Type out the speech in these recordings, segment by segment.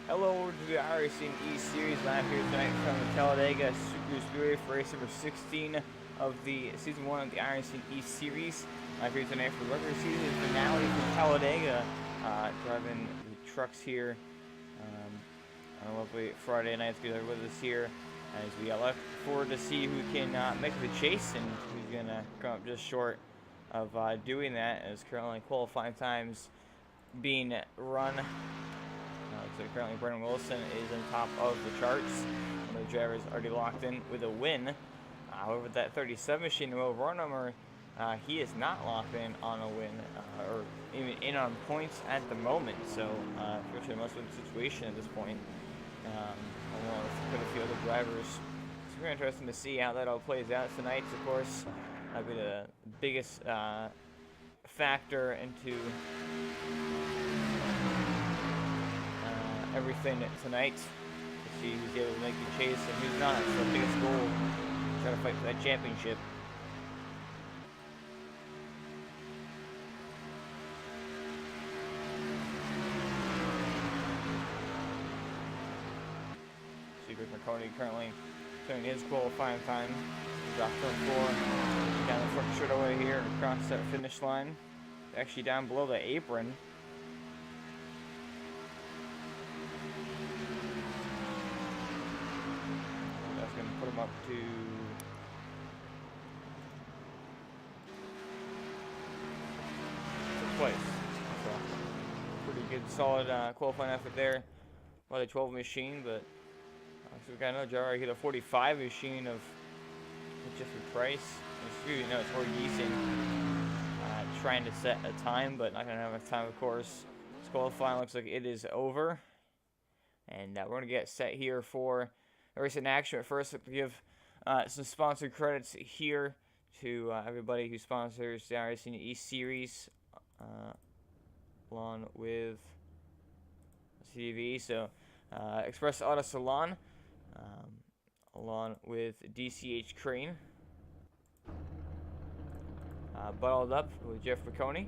Hello to the iRacing E-Series live here tonight from the Talladega Super Speedway for race number 16 of the Season 1 of the iRacing E-Series. Live here tonight for the regular season finale from Talladega. Driving the trucks here on a lovely Friday night to be there with us here. As we look forward to see who can make the chase and who's going to come up just short of doing that, as currently qualifying times being run. So currently Brendan Wilson is on top of the charts. One of the drivers already locked in with a win. However, that 37 machine, Will Runheimer, he is not locked in on a win or even in on points at the moment. So, unfortunately, most of the situation at this point, along with quite a few other drivers. It's very interesting to see how that all plays out tonight. Of course, that'll be the biggest factor into everything tonight, to see who's able to make the chase and who's not. So the biggest goal, try to fight for that championship. Secret Marconi currently showing his qualifying time. He's off turn 4, down the front straightaway here and across that finish line. Actually down below the apron. Put him up to place. So pretty good, solid qualifying effort there by the 12 machine. But so we got another driver here, the 45 machine of Jeffrey Price. Excuse me, no, it's Roy Geesing trying to set a time, but not gonna have enough time, of course. This qualifying looks like it is over, and we're gonna get set here for race in action. At first, I'll give some sponsored credits here to everybody who sponsors the iRacing E-Series along with CDV. So, Express Auto Salon along with DCH Crane. Bottled Up with Jeff McConey.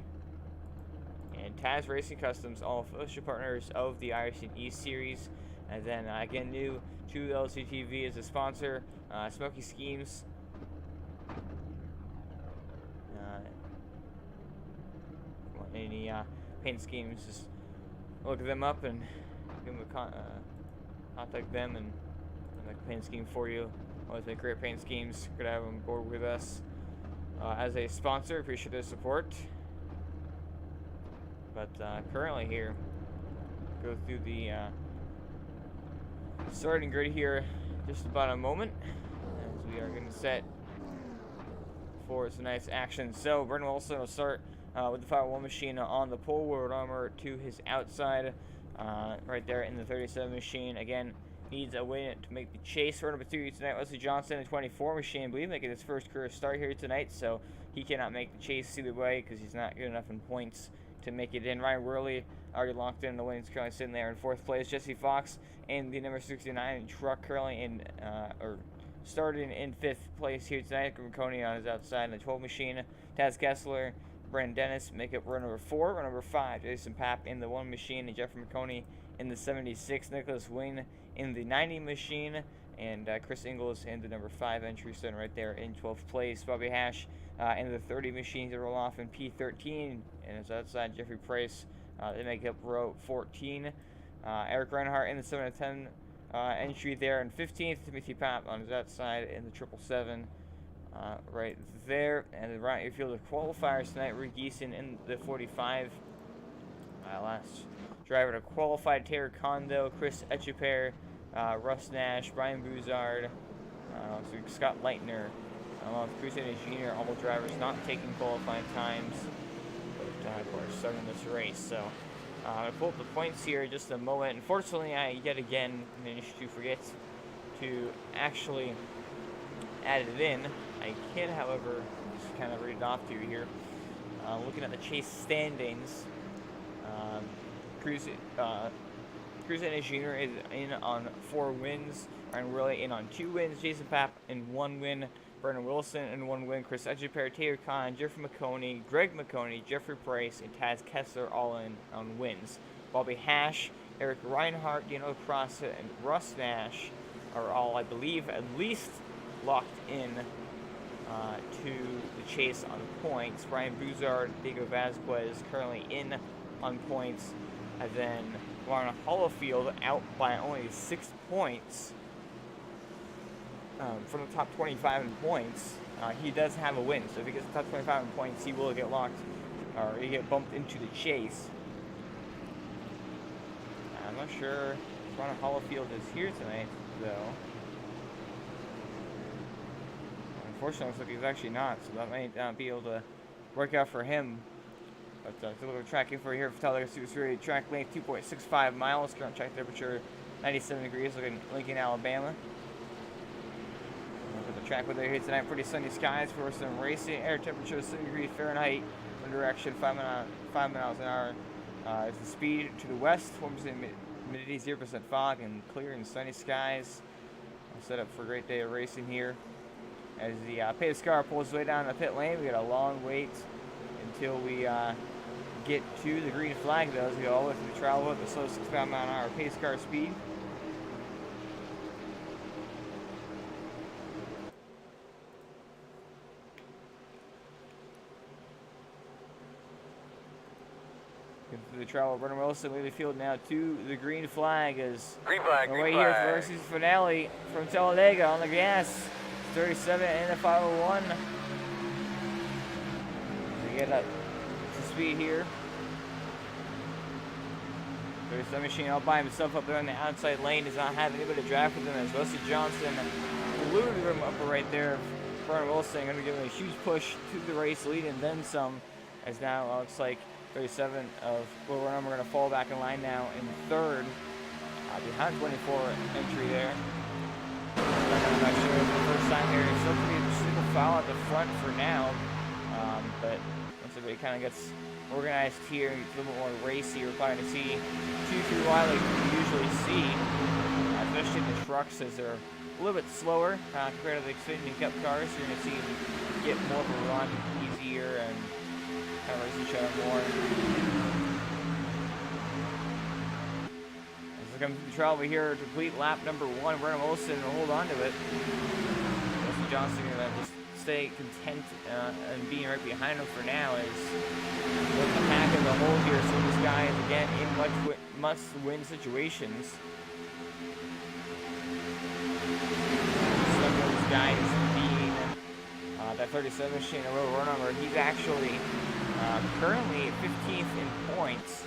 And Taz Racing Customs, all official partners of the iRacing E-Series. And then again, new to LCTV as a sponsor, Smoky Schemes. Any paint schemes, just look them up and give them contact them and make a paint scheme for you. Always make great paint schemes. Good to have them on board with us as a sponsor. Appreciate their support. But currently here, go through the starting grid here just about a moment as we are going to set for tonight's action. So Brendan Wilson will start with the 501 machine on the pole, World Armor to his outside right there in the 37 machine. Again, needs a win to make the chase. For number 2 tonight, Wesley Johnson, the 24 machine, I believe, making his first career start here tonight, so he cannot make the chase either way because he's not good enough in points to make it in. Ryan Worley already locked in the win. He's currently sitting there in 4th place. Jesse Fox in the number 69 truck currently in or starting in 5th place here tonight. Marconi on his outside in the 12 machine. Taz Kessler, Brandon Dennis make up run number 4. Run number 5, Jason Papp in the 1 machine, and Jeffrey Marconi in the 76. Nicholas Wayne in the 90 machine, and Chris Ingles in the number 5 entry, starting right there in 12th place. Bobby Hash in the 30 machine to roll off in P13, and his outside Jeffrey Price. They make up row 14. Eric Reinhardt in the 7 and 10 entry there in 15th. Timothy Papp on his outside in the 777 right there. And the right field of qualifiers tonight, Rick Geeson in the 45. Last driver to qualify, Taylor Condo, Chris Etcheper, Russ Nash, Brian Buzard, Scott Leitner, along with Cruz Jr., all drivers not taking qualifying times. Of course, starting this race. So I'm going to pull up the points here in just a moment. Unfortunately, I yet again managed to forget to actually add it in. I can, however, just kind of read it off to you here. Looking at the chase standings, Cruz Jr. is in on 4 wins. Ryan Worley in on 2 wins. Jason Papp in 1 win. Brendan Wilson in 1 win, Chris Etcheper, Taylor Khan, Jeffrey McConey, Greg McConey, Jeffrey Price, and Taz Kessler all in on wins. Bobby Hash Eric Reinhardt, Dino Cross, and Russ Nash are all, I believe, at least locked in to the chase on points. Brian Buzard, Diego Vasquez currently in on points, and then Warren Holofield out by only 6 points from the top 25 in points. He does have a win, so if he gets the top 25 in points, he will get locked, or he get bumped into the chase. I'm not sure if Ron Holofield is here tonight, though. Unfortunately, it looks like he's actually not, so that might not be able to work out for him. But a little track info here for Talladega Super Series. Track length 2.65 miles. Current track temperature 97 degrees. Looking at Lincoln, Alabama. Look at the track weather here tonight. Pretty sunny skies for some racing. Air temperature 70 degrees Fahrenheit. Wind direction 5 miles an hour. It's the speed to the west. 4% humidity, 0% fog, and clear and sunny skies. Set up for a great day of racing here. As the pace car pulls his way down the pit lane, we got a long wait until we get to the green flag, though, as we go all the way through the travel at the slow 65 mile an hour pace car speed. Through the travel, Brennan Wilson leading the field now to the green flag as green flag, we're way here for the season finale from Talladega on the gas. 37 and a 501. We get up to speed here. 37 machine all by himself up there on the outside lane. Does not have anybody to drive with him as Wesley Johnson eluded him up right there. Brennan Wilson going to give him a huge push to the race lead and then some. As now looks like 37 of Will Run. We're going to fall back in line now in third. Behind 24 entry there. I'm not sure if the first time there is still to be a single foul at the front for now. But once everybody kind of gets organized here, it's a little bit more racy. We're probably going to see 2-3 wide like we usually see, especially in the trucks as they're a little bit slower compared to the Xfinity Cup cars. You're going to see them get more of a run easier and kind of race each other more. Comes to the trial over here, complete lap number 1. Brennan Wilson will hold on to it. Wesley Johnson going to just stay content and being right behind him for now as with the pack in the hole here. So this guy is again in must-win situations. Some of those guys being that 37 machine a row run number. He's actually currently 15th in points.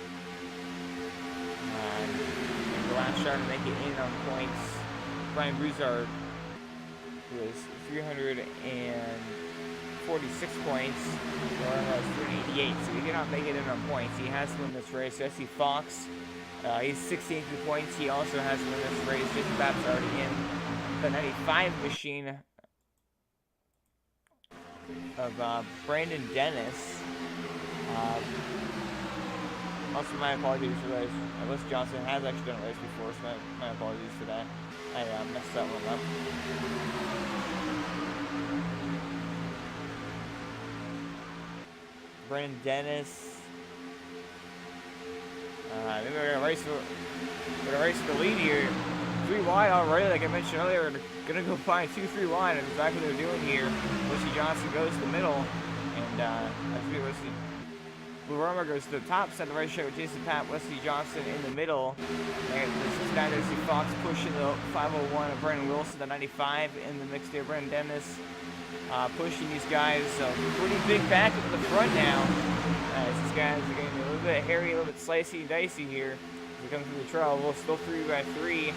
Last shot to make it in on points. Brian Broussard, who is 346 points, Lauren was 388, so he cannot make it in on points. He has to win this race. Jesse Fox, he's 16th in points. He also has to win this race. Jason Bapp's already in the 95 machine of Brandon Dennis. Also, my apologies for those. Wesley Johnson has actually done a race before, so my apologies for that. I messed that one up. Brandon Dennis. Then we're gonna race for the lead here. 3 wide already, like I mentioned earlier. We're gonna go find 2-3 wide, and exactly what they're doing here. Wesley Johnson goes to the middle, and Wesley. Blue Romer goes to the top, set the right straight with Jason Papp, Wesley Johnson in the middle. And this is guy Jesse Fox pushing the 501 of Brennan Wilson, the 95 in the mix there. Brendan Dennis pushing these guys. So pretty big back at the front now. These guys are getting a little bit hairy, a little bit slicey and dicey here. As we come through the trail, we'll still 3x3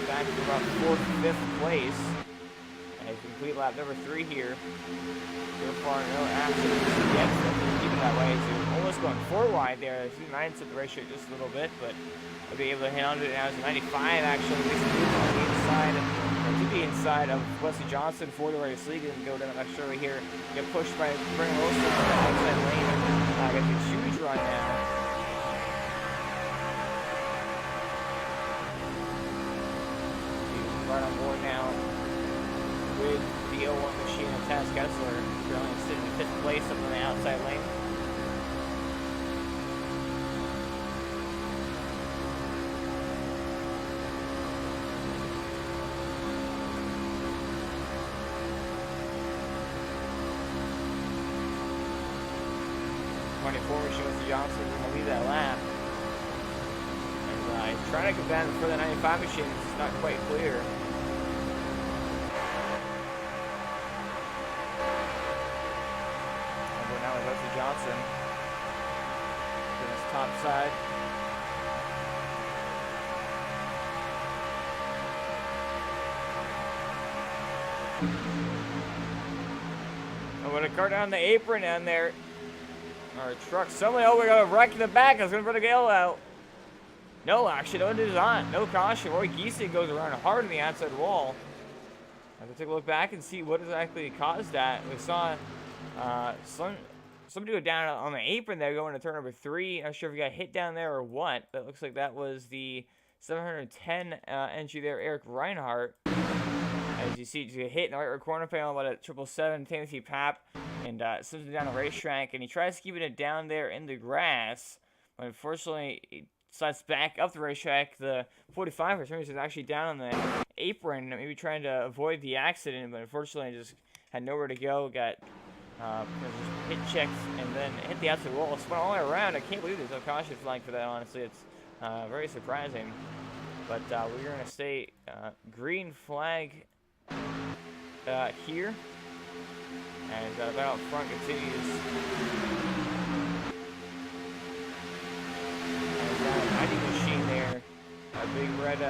back to about 4th, 5th place. As we complete lap number 3 here. So far, no accidents yet. Keep it that way. So almost going 4 wide there. I see 9 set the race rate just a little bit, but I'll be able to hit on it now. It's a 95 actually. At least on the inside, to the inside of Wesley Johnson for the race lead. And go down that surely here. Get pushed by Brennan Wilson on the outside lane. Gets a huge run now. He's right on board now with the 01 machine of Taz Kessler, currently sitting in 5th place up on the outside lane. 24 machine, Mr. Johnson, is going to lead that lap. And he's trying to get down for the 95 machine. It's not quite clear. And we're now with Mr. Johnson. On his top side. I'm going to car down the apron down there. Our truck. Somebody, we got a wreck in the back. I was going to put a gale out. No, actually, no design. No caution. Roy Giesing goes around hard on the outside wall. I have to take a look back and see what exactly caused that. We saw somebody go down on the apron there going to turn number 3. Not sure if he got hit down there or what. That looks like that was the 710 entry there, Eric Reinhardt. As you see, just get hit in the right rear corner panel by a 777 Timothy Papp, and slips it down the racetrack, and he tries to keep it down there in the grass, but unfortunately, he slides back up the racetrack. The 45 for some reason is actually down on the apron, maybe trying to avoid the accident, but unfortunately just had nowhere to go, got hit checked, and then hit the outside wall, spun all the way around. I can't believe there's no caution flag for that, honestly. It's very surprising, but we're going to stay green flag here, and the battle up front continues. And a 90 machine there, a big red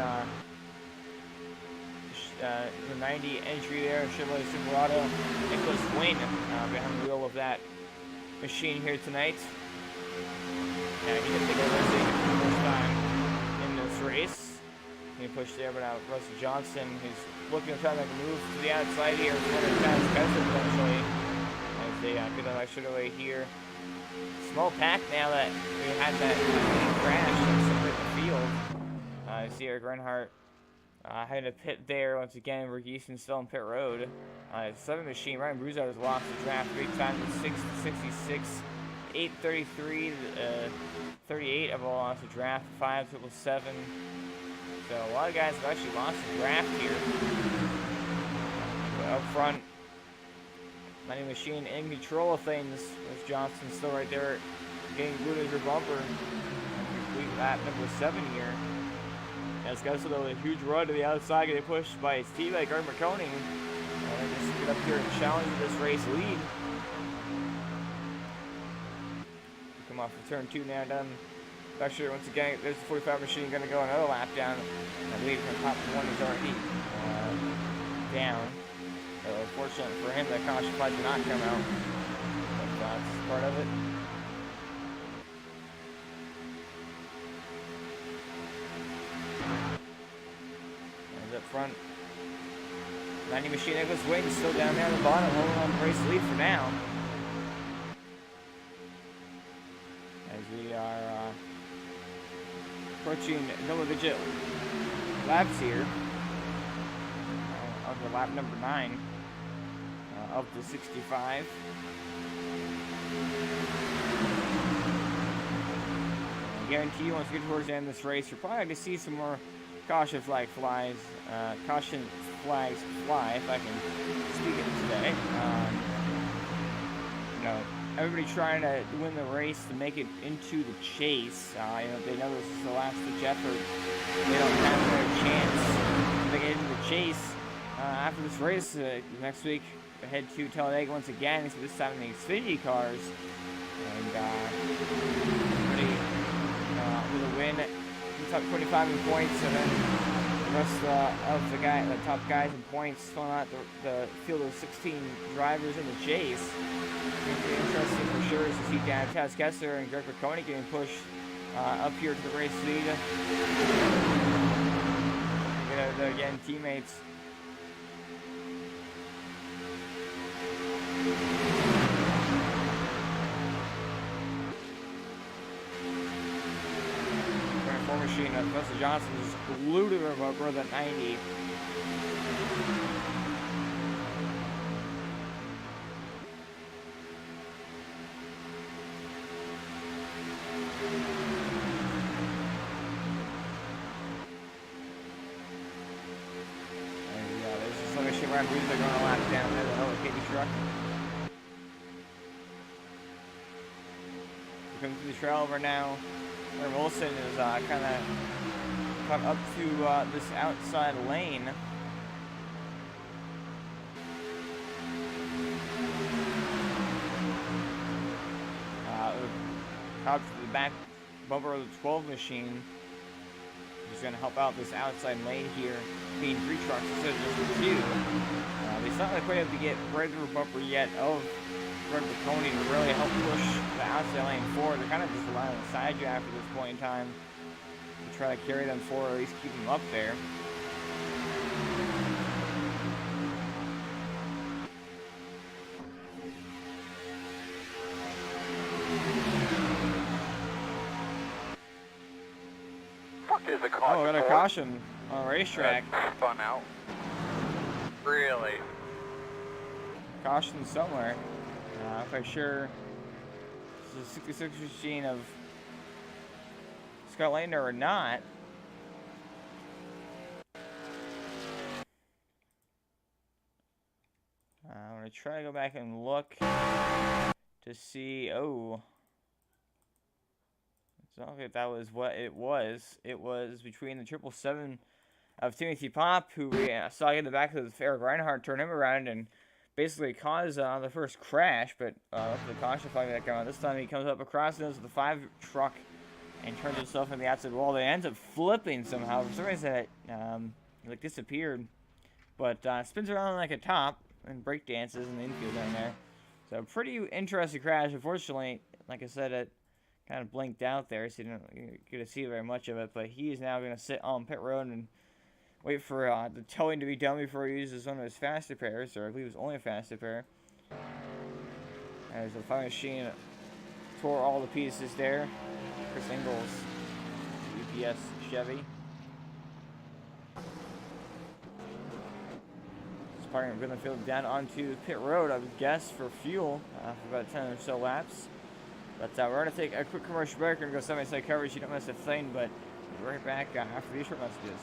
90 entry there, Chevrolet Silverado. Nicholas Wayne behind the wheel of that machine here tonight. He didn't think I was going to the first time in this race. He pushed there, but now Russell Johnson, who's looking to try to make a move to the outside here. He's going to pass Kessler eventually as they get that extra away here. Small pack now that we had that crash in the field. You see Eric Reinhardt had a pit there once again. Rick Easton still on pit road. 7 machine. Ryan Bruzard has lost the draft. Great time with 666, 833, 38 of all lost the draft. 577. So a lot of guys have actually lost the draft here. But up front, Mighty Machine in control of things. With Johnson still right there, getting glued as your bumper. Complete lap number 7 here. As Gustle though, a huge run to the outside, getting pushed by his teammate Greg McConey. And just get up here and challenge this race lead. Come off of turn 2 now, done. Actually, once again, there's the 45 machine going to go another lap down. I believe from top 1 is already down. So unfortunately for him, that caution flag did not come out. But that's part of it. And up front, 90 machine Nicholas Wayne is still down there on the bottom, holding on the race lead for now. As we are approaching double-digit laps here. On the lap number 9 of the 65. I guarantee you, once we get towards the end of this race, you're probably going to see some more caution flags fly, if I can speak it today. Everybody trying to win the race to make it into the chase. They know this is the last ditch effort. They don't have their chance to make it into the chase. After this race, next week, we head to Talladega once again, so this time in the Xfinity cars. And everybody with a win, top 25 in points, and then the rest of the top guys in points filling out the field of 16 drivers in the chase. It's pretty interesting for sure to see Taz Kessler and Greg McConey getting pushed up here to the race lead. Again, teammates. Machine of Russell Johnson is glued to the rubber at 90. And there's this other shit where I'm going a lap down there, the Hello Kitty truck. Coming through the trail over now. Where Wilson is kind of caught up to this outside lane. Out to the back bumper of the 12 machine. He's going to help out this outside lane here, being 3 trucks instead of just 2. He's not quite able to get right through the bumper yet of Greg Coney to really help push the outside lane forward. They're kind of just relying on the side draft at this point in time to try to carry them forward, or at least keep them up there. Oh, we got a caution on a racetrack. Spun out. Really? Caution somewhere. I'm not quite sure. This is a 66 machine of Scott Lander or not. I'm going to try to go back and look to see. Oh. I don't think that was what it was. It was between the 777 of Timothy Pop, who we saw in the back of the Eric Reinhardt, turn him around and basically caused the first crash. But the caution flag that came out. This time he comes up across the nose of the 5 truck and turns himself in the outside wall. They ends up flipping somehow. For some reason, it like disappeared, but spins around like a top and break dances in the infield down there. So pretty interesting crash. Unfortunately, like I said, it kind of blinked out there, so you didn't get to see very much of it. But he is now going to sit on pit road and wait for the towing to be done before he uses one of his faster pairs, or I believe it was only a faster pair. As the final machine tore all the pieces there. Chris Ingles, UPS Chevy. Parking going to field down onto pit road, I would guess, for fuel for about 10 or so laps. But we're going to take a quick commercial break. We're going to go side-by-side coverage. You don't miss a thing, but we'll be right back after these short messages.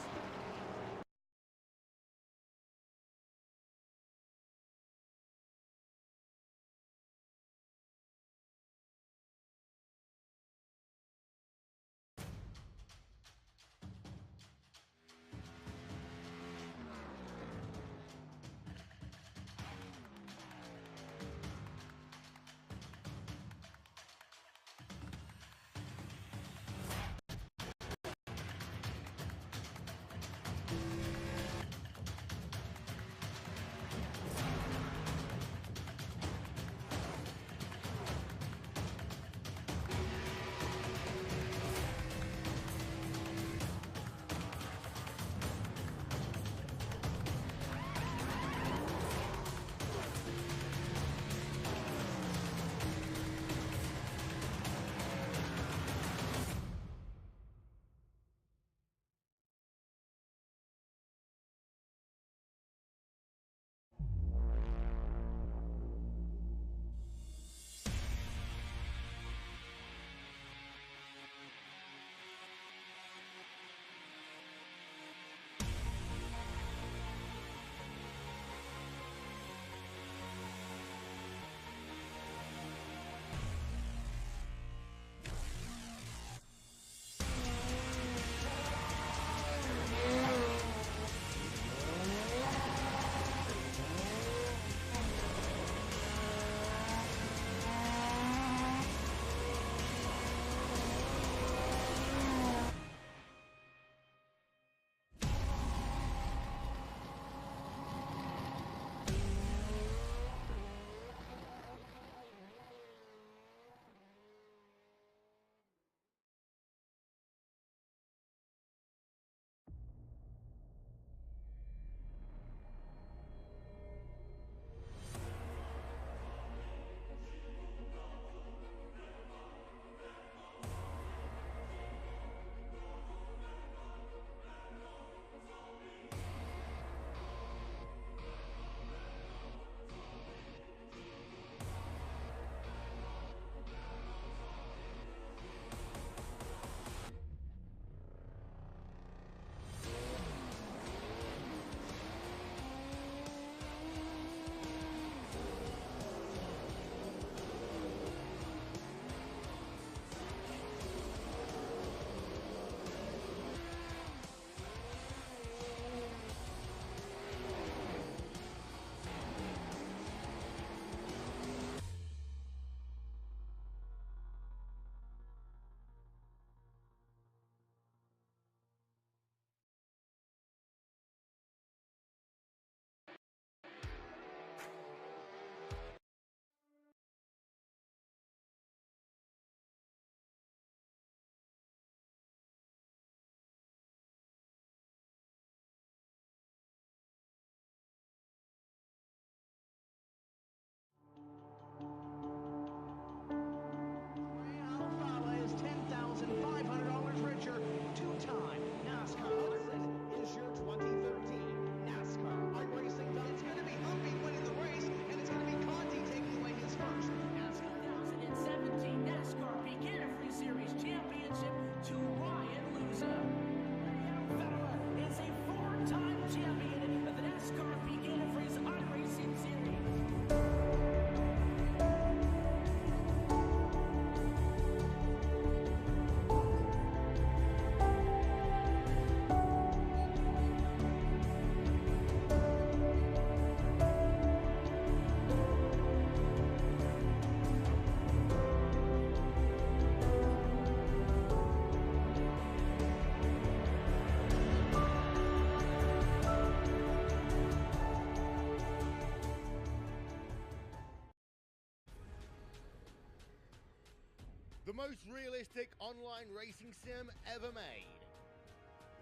most realistic online racing sim ever made.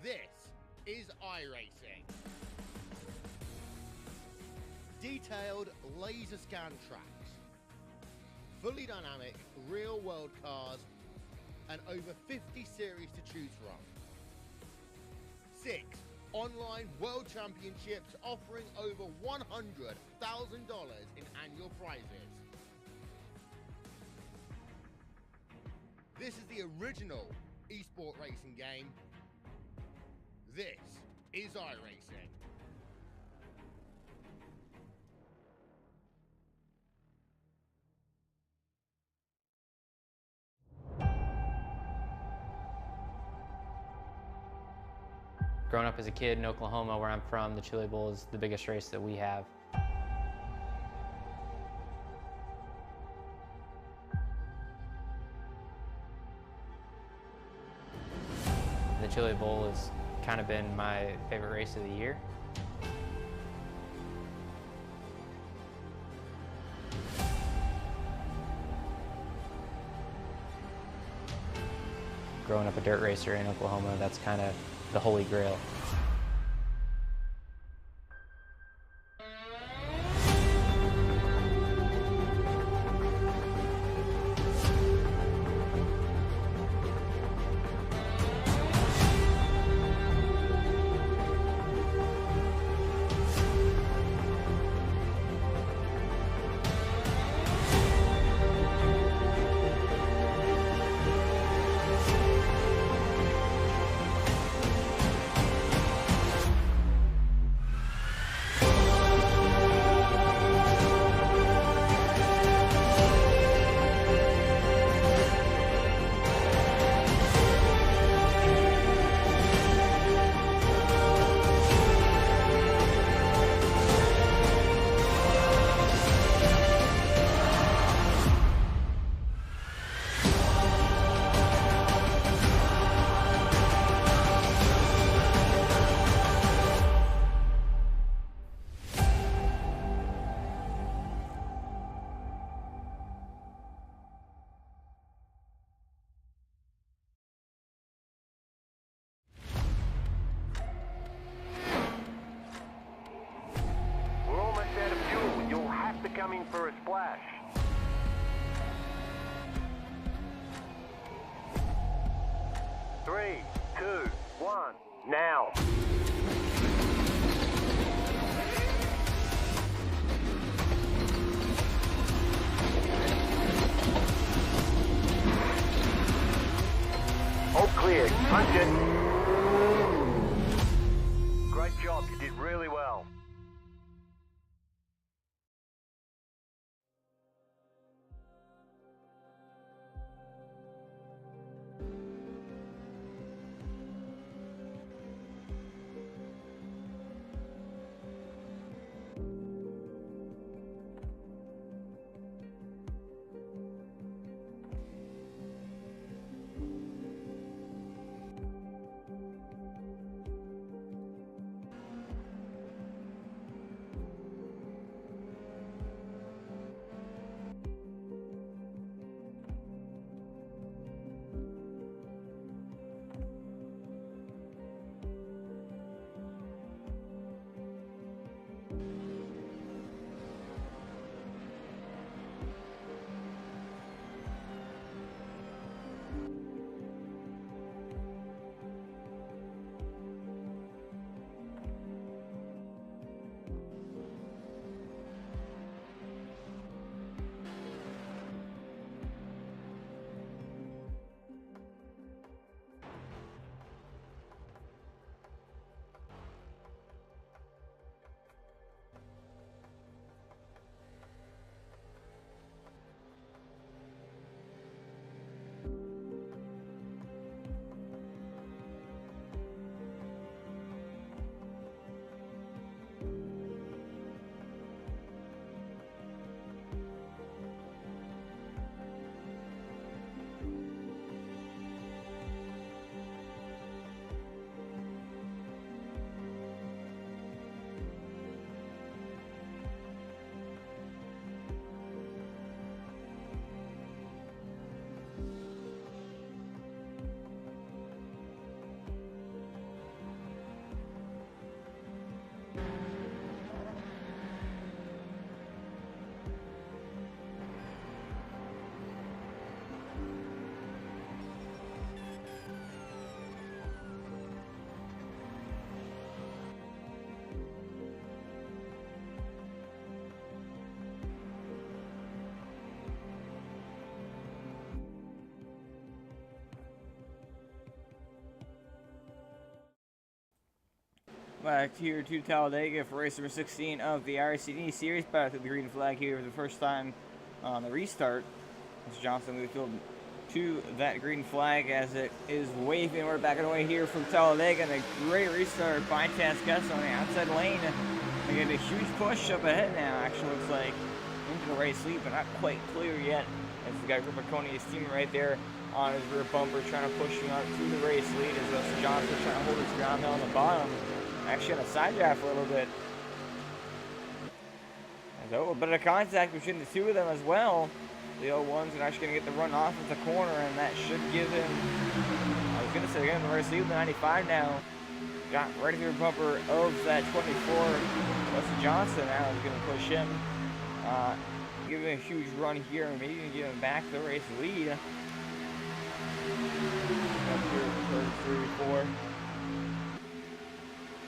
This is iRacing. Detailed laser scan tracks, fully dynamic real-world cars, and over 50 series to choose from. 6 online world championships offering over $100,000 in annual prizes. This is the original esport racing game. This is iRacing. Growing up as a kid in Oklahoma, where I'm from, the Chili Bowl is the biggest race that we have. The Chili Bowl has kind of been my favorite race of the year. Growing up a dirt racer in Oklahoma, that's kind of the holy grail. Coming for a splash. Three, two, one, now. All clear. Punch it. Great job. You did really well. back here to Talladega for race number 16 of the iRacing series. Back to the green flag here for the first time on the restart. As Johnson moved to that green flag as it is waving. We're back away here from Talladega, and a great restart by Tasquez on the outside lane. They get a huge push up ahead now. Actually, looks like into the race lead, but not quite clear yet. As the guy Rubiconi is teaming right there on his rear bumper, trying to push him out through the race lead. As Rusty Johnson trying to hold his ground on the bottom. Actually on a side draft for a little bit. There's a little bit of contact between the two of them as well. The 01's are actually going to get the run off of the corner, and that should give him, I was going to say, they're going to race lead the 95 now. Got right through the bumper of that 24. Rusty Johnson now is going to push him. Give him a huge run here, and maybe even give him back the race lead. Up here, turns 3 and 4.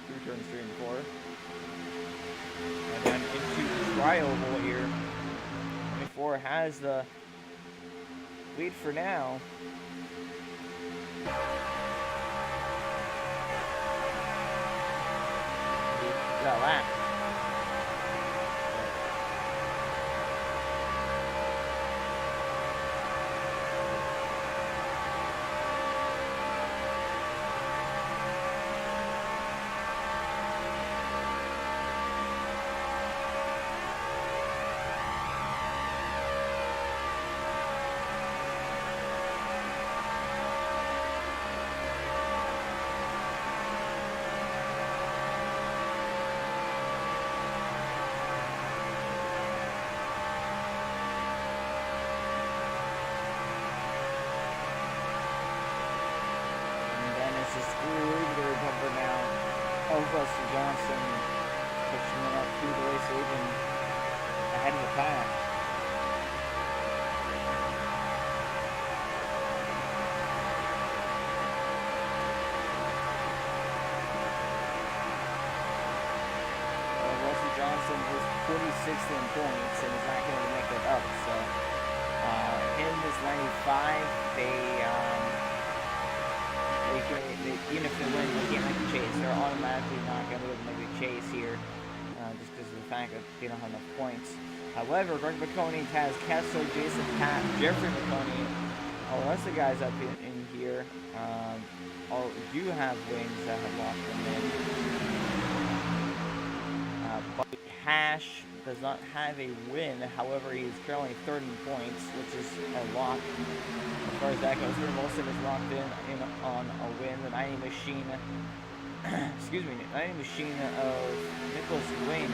Through turns 3 and 4. And then into the tri-oval here. 24 has the lead for now. That lap. Rusty Johnson pushing it up through the race lead and ahead of the pack. Rusty Johnson is 46th in points and is not going to make it up. So him is 95. Even if they win, they can't make the chase. They're automatically not going to be able to make the chase here, just because of the fact that they don't have enough points. However, Greg McConey has Kessler, Jason Pat, Jeffrey McConey, all the rest of the guys up in here all do have wins that have locked them in. But Hash does not have a win. However, he is currently third in points, which is a lock. As far as that goes, Wilson is locked in on a win. The 90 machine, excuse me, 90 machine of Nicholas Wayne.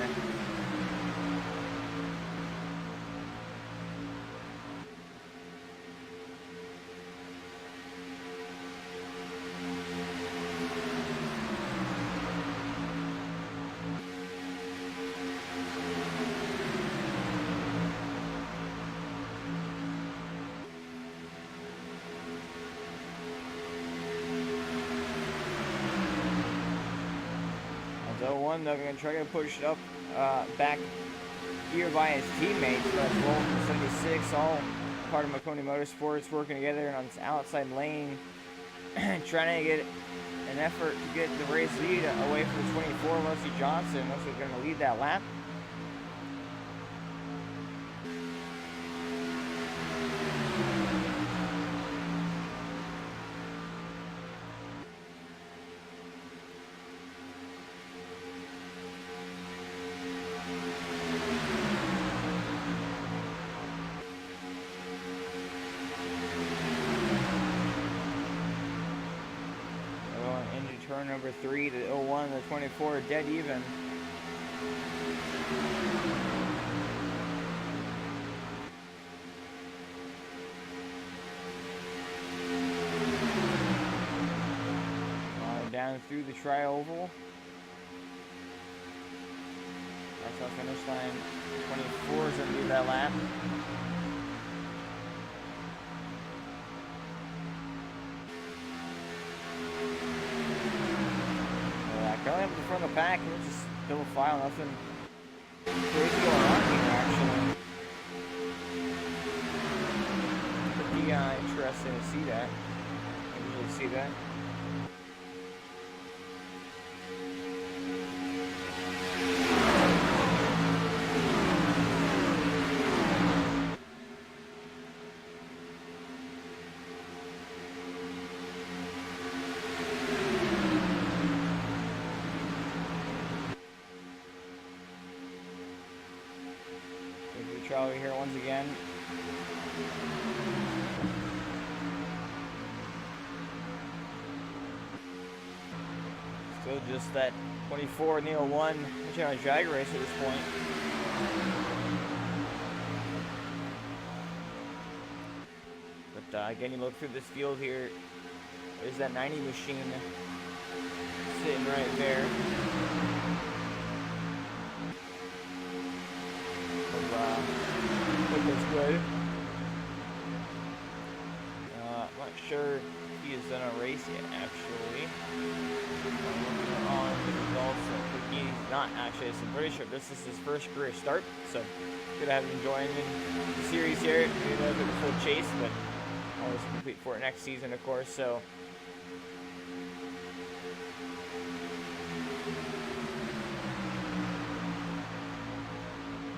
They're going to try to push it up back here by his teammates. But Wolf and 76, all part of McConey Motorsports, working together on this outside lane, trying to get an effort to get the race lead away from the 24, Rusty Johnson. Looks like they're going to lead that lap. Turn number 3, the 01 and the 24 are dead even. Down through the tri-oval. That's our finish line. 24 is going to do that lap. Currently up at the front of the pack, and it's just double file, nothing crazy going on here, actually. Pretty interesting to see that. I usually see that. Charlie here once again. Still just that 24 in the 01 on a drag race at this point. But again, you look through this field here. There's that 90 machine sitting right there. I think that's good. I'm not sure if he has done a race yet, actually. On the results, he's not actually. I'm pretty sure this is his first career start, so good to have him join the series here. Maybe a little bit of a full chase, but always complete for it next season, of course. So.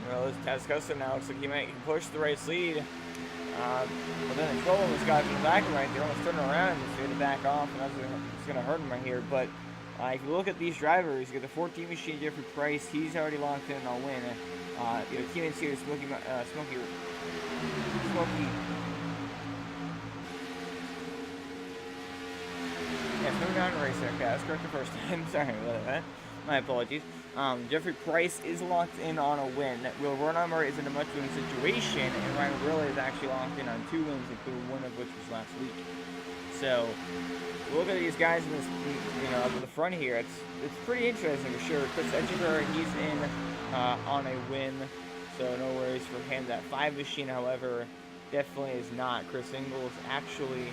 Well, this Tascosa now looks like he might push the race lead. But then the 12 of those guys in the back right, they're almost turning around and just going to back off, and that's going to hurt him right here. But if you look at these drivers, you get the 14 machine Jeffrey Price. He's already locked in on win. You know, teammates here, Smokey. Yeah, Smokey Mountain Racer. Okay, that's correct the first time. Sorry about that. My apologies. Jeffrey Price is locked in on a win. Will Rurnheimer is in a much-win situation, and Ryan Gurley is actually locked in on 2 wins, including one of which was last week. So, look at these guys in this, you know, up in the front here. It's pretty interesting for sure. Chris Edgegar, he's in on a win, so no worries for him. That 5 machine, however, definitely is not. Chris Ingles actually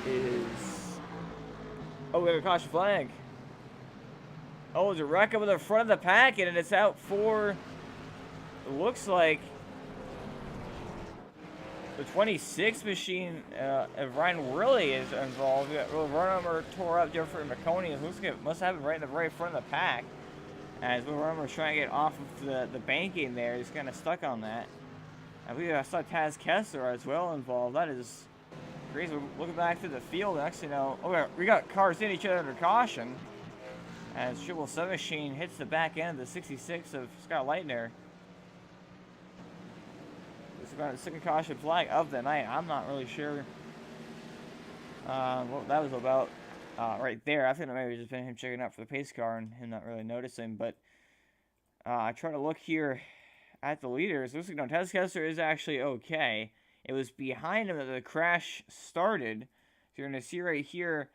is. Oh, we have a caution flag. Oh, there's a wreck up in the front of the packet, and it's out for, it looks like, the 26 machine of Ryan Willie is involved. Rurnheimer tore up Jeffrey McConey. It looks like it must have been right in the very front of the pack. As Rurnheimer was trying to get off of the banking there, he's kind of stuck on that. I believe I saw Taz Kessler as well involved. That is crazy. We're looking back through the field, and actually now, oh, we got cars hitting each other under caution. As 777 machine hits the back end of the 66 of Scott Leitner. This is about the second caution flag of the night. I'm not really sure what that was about right there. I think it maybe just been him checking out for the pace car and him not really noticing. But I try to look here at the leaders. Looks like Taz Kessler is actually okay. It was behind him that the crash started. So you're going to see right here.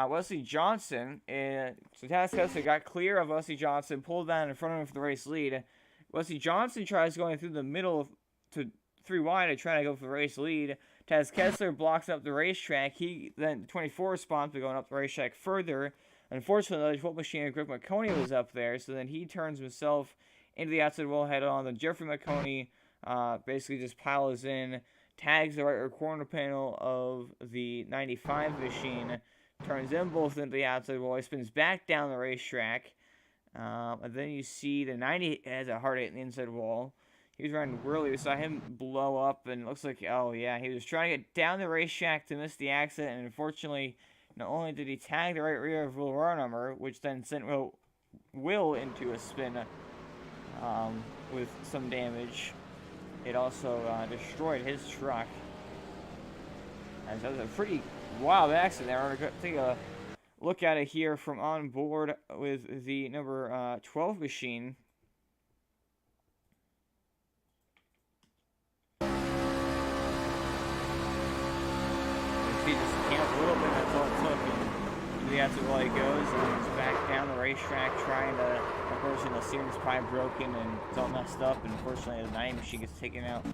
Wesley Johnson, so Taz Kessler got clear of Wesley Johnson, pulled down in front of him for the race lead. Wesley Johnson tries going through the middle to 3 wide to try to go for the race lead. Taz Kessler blocks up the racetrack. He then 24 responds by going up the racetrack further. Unfortunately, the 12 machine Greg McConey was up there, so then he turns himself into the outside wall head on. Then Jeffrey McConey basically just piles in, tags the right rear corner panel of the 95 machine. Turns them both into the outside wall. He spins back down the racetrack. And then you see the 90 has a hard hit in the inside wall. He was running really. We saw him blow up, and it looks like, oh yeah, he was trying to get down the racetrack to miss the accident. And unfortunately, not only did he tag the right rear of Will Rurnheimer, which then sent Will into a spin with some damage, it also destroyed his truck. And that was a pretty wild accident there. We're going to take a look at it here from on board with the number 12 machine. You see just camp a little bit, that's all it took. And the outside wall he goes, and he's back down the racetrack trying to, unfortunately the steering's probably broken and it's all messed up, and unfortunately the 90 machine gets taken out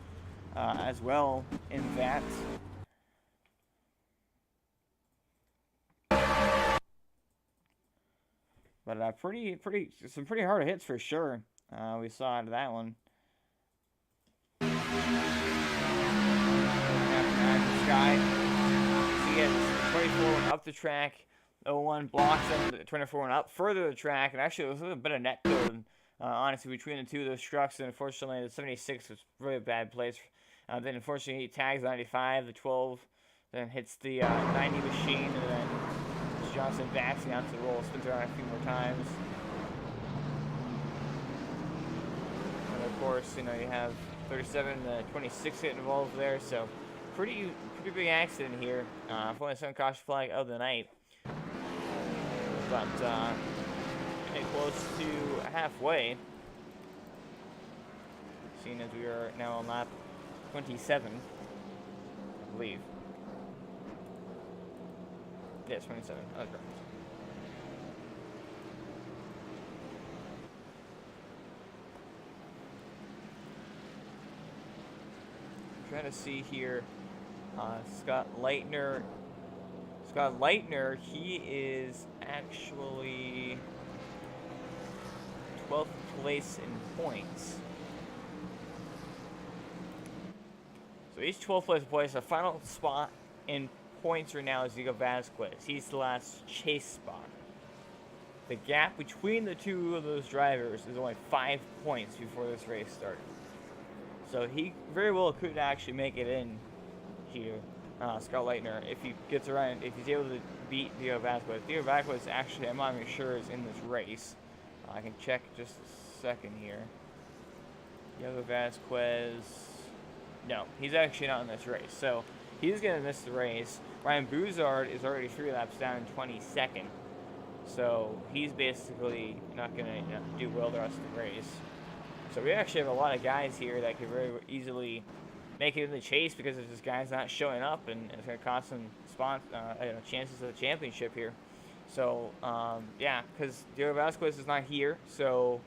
as well in that. But some pretty hard hits for sure. We saw out of that one. Sky. So he has 24 went up the track. 01 blocks him. The 24 went up further the track, and actually it was a bit of net code, honestly, between the two of those trucks. And unfortunately, the 76 was really a bad place. Then unfortunately he tags 95, the 12, then hits the 90 machine, and then Johnson backs the onto the roll, spins around a few more times. And of course, you know, you have 37-26 getting involved there. So pretty big accident here. Only second caution flag of the night, but getting close to halfway. Seeing as we are now on lap 27, I believe. Yes, 27. That was correct. Trying to see here, Scott Leitner. Scott Leitner, he is actually 12th place in points. So he's 12th place in points. The final spot in points right now is Diego Vasquez. He's the last chase spot. The gap between the two of those drivers is only 5 points before this race started. So he very well could actually make it in here, Scott Leitner, if he gets around, if he's able to beat Diego Vasquez. Diego Vasquez actually, I'm not even sure, is in this race. I can check just a second here. Diego Vasquez, no, he's actually not in this race. So he's going to miss the race. Ryan Buzard is already 3 laps down in 22nd. So he's basically not going to do well the rest of the race. So we actually have a lot of guys here that could very easily make it in the chase because of just guys not showing up, and it's going to cost them chances of the championship here. So, yeah, because Diego Vasquez is not here, so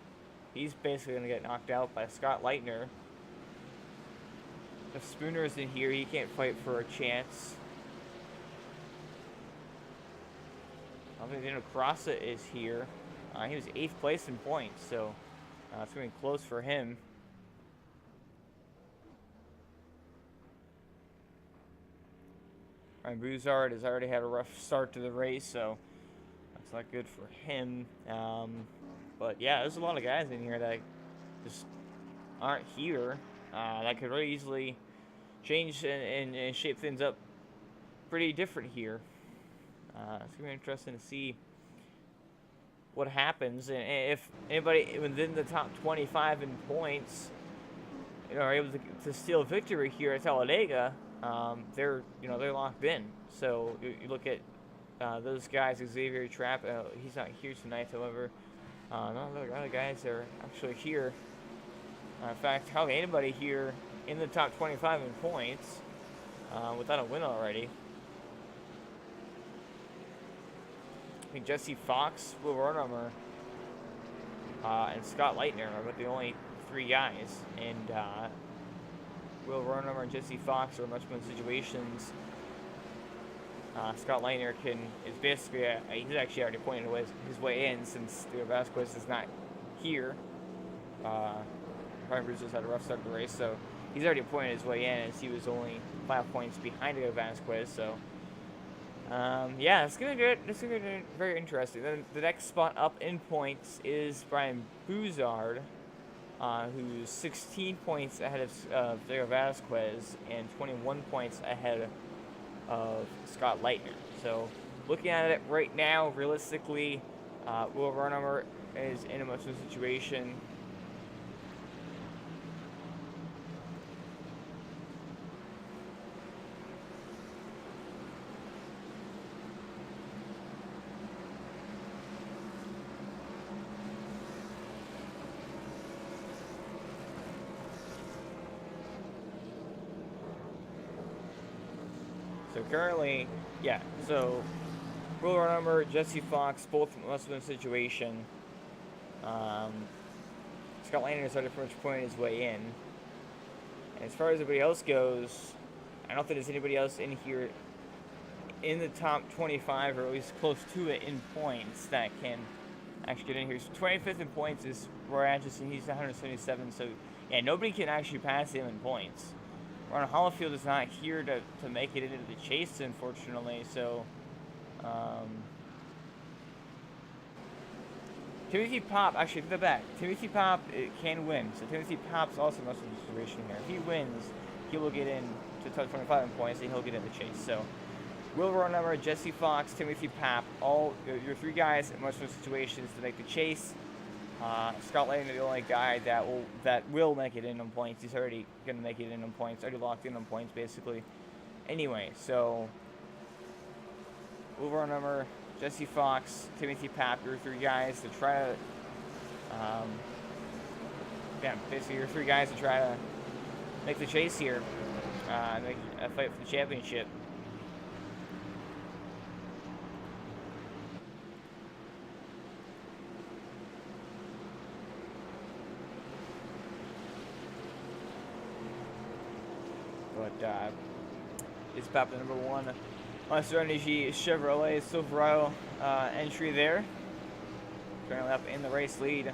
he's basically going to get knocked out by Scott Leitner. If Spooner is in here, he can't fight for a chance. Valentino Crossa is here. He was 8th place in points, so it's going to be close for him. Ryan Buzard has already had a rough start to the race, so that's not good for him. But yeah, there's a lot of guys in here that just aren't here. That could really easily change and shape things up pretty different here. It's going to be interesting to see what happens, and if anybody within the top 25 in points, are able to steal victory here at Talladega, they're locked in. So you look at those guys, Xavier Trapp. He's not here tonight, however. None of the other guys are actually here. In fact, hardly anybody here in the top 25 in points without a win already. I think Jesse Fox, Will Runhammer, and Scott Leitner are about the only 3 guys. And Will Runhammer and Jesse Fox are in much more situations. Scott Leitner is basically, he's actually already pointed his way in since Diego Vasquez is not here. Ryan Buzard had a rough start to the race, so he's already pointed his way in as he was only 5 points behind Diego Vasquez. So yeah, it's gonna be very interesting. Then the next spot up in points is Brian Buzard, who's 16 points ahead of Diego Vasquez and 21 points ahead of Scott Leitner. So looking at it right now, realistically, Will Runhammer is in a much better situation. So currently, yeah, so Will Runhammer, Jesse Fox, both must have been in a situation. Scott Leitner started pretty much pointing his way in. And as far as everybody else goes, I don't think there's anybody else in here in the top 25, or at least close to it in points, that can actually get in here. So 25th in points is Roy Atchison. He's 177, so yeah, nobody can actually pass him in points. Ron Hollifield is not here to make it into the chase, unfortunately, so Timothy Pop, actually, take that back. Timothy Pop can win, so Timothy Pop's also in a situation here. If he wins, he will get in to top 25 in points, and he'll get in the chase. So Will Runhammer, Jesse Fox, Timothy Pop, all your 3 guys in much more situations to make the chase. Scott Lane is the only guy that will make it in on points. He's already gonna make it in on points. Already locked in on points, basically. Anyway, so overall number: Jesse Fox, Timothy Papp, your 3 guys to try to, basically your 3 guys to try to make the chase here, make a fight for the championship. But it's Papp, the number 1 Monster Energy Chevrolet Silverado entry there. Currently up in the race lead,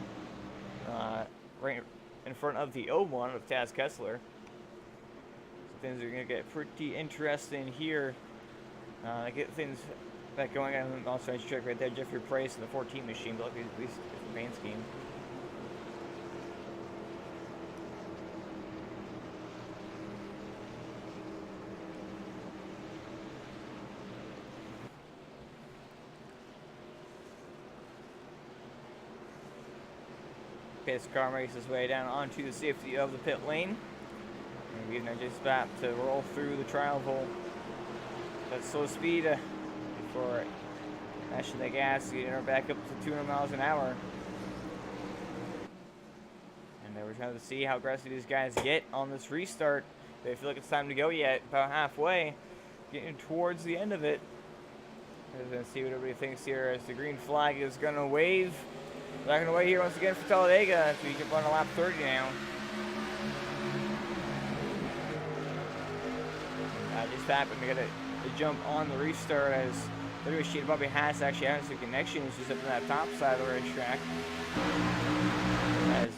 right in front of the 01 of Taz Kessler. So things are going to get pretty interesting here. Get things back going on the Monster Energy track right there. Jeffrey Price and the 14 machine, but at least it's the paint scheme. Pace car makes his way down onto the safety of the pit lane. And getting our just back to roll through the trial hole. That slow speed before mashing the gas, getting her back up to 200 miles an hour. And we're trying to see how aggressive these guys get on this restart. They feel like it's time to go yet, about halfway, getting towards the end of it. We're going to see what everybody thinks here as the green flag is going to wave. Back on the way here once again for Talladega, so you can run a lap 30 now. Just happened to get a jump on the restart as the machine Bobby Haas actually having some connections just up in that top side of the racetrack. As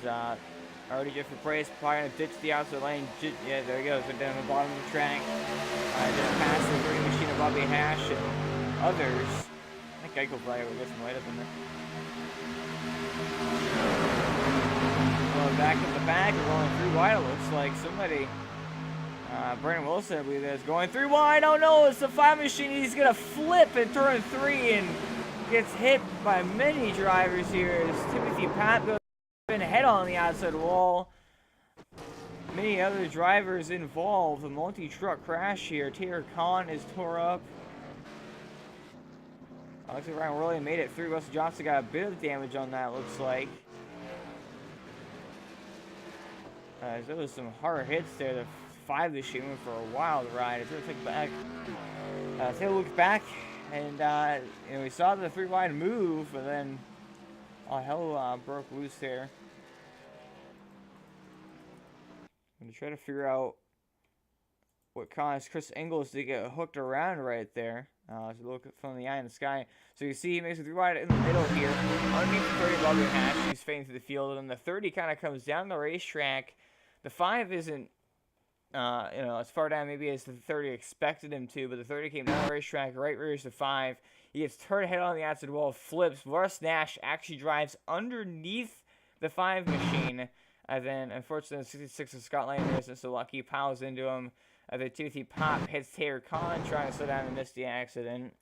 already Jeffrey Price probably going to ditch the outside lane. Yeah, there he goes, went down the bottom of the track. Didn't pass the green machine of Bobby Haas and others. I think Geico probably will get some light up in there. Well, back in the back and rolling through wide, it looks like somebody, Brandon Wilson, I believe, is going through wide. Oh no, it's the 5 machine. He's going to flip in turn 3 and gets hit by many drivers here as Timothy Papp goes head on the outside wall. Many other drivers involved. A multi-truck crash here. Taylor Kahn is tore up. Looks like Ryan Worley made it through. Russell Johnson got a bit of damage on that, looks like. There was some hard hits there. The 5 machine went for a wild ride. It's going to take back. Taylor looked back, and you know, we saw the 3 wide move, and then all hell broke loose there. I'm going to try to figure out what caused Chris Engels to get hooked around right there. So look from the eye in the sky. So you see he makes a 3 wide in the middle here. Underneath the 30 Bobby Hash, he's fading through the field. And then the 30 kind of comes down the racetrack. The 5 isn't, you know, as far down maybe as the 30 expected him to. But the 30 came down the racetrack, right rears the 5. He gets turned head on the outside wall, flips. Russ Nash actually drives underneath the 5 machine. And then, unfortunately, the 66 of Scott Lane isn't so lucky. Piles into him. The Timothy Papp hits Taylor Kahn, trying to slow down and miss the accident.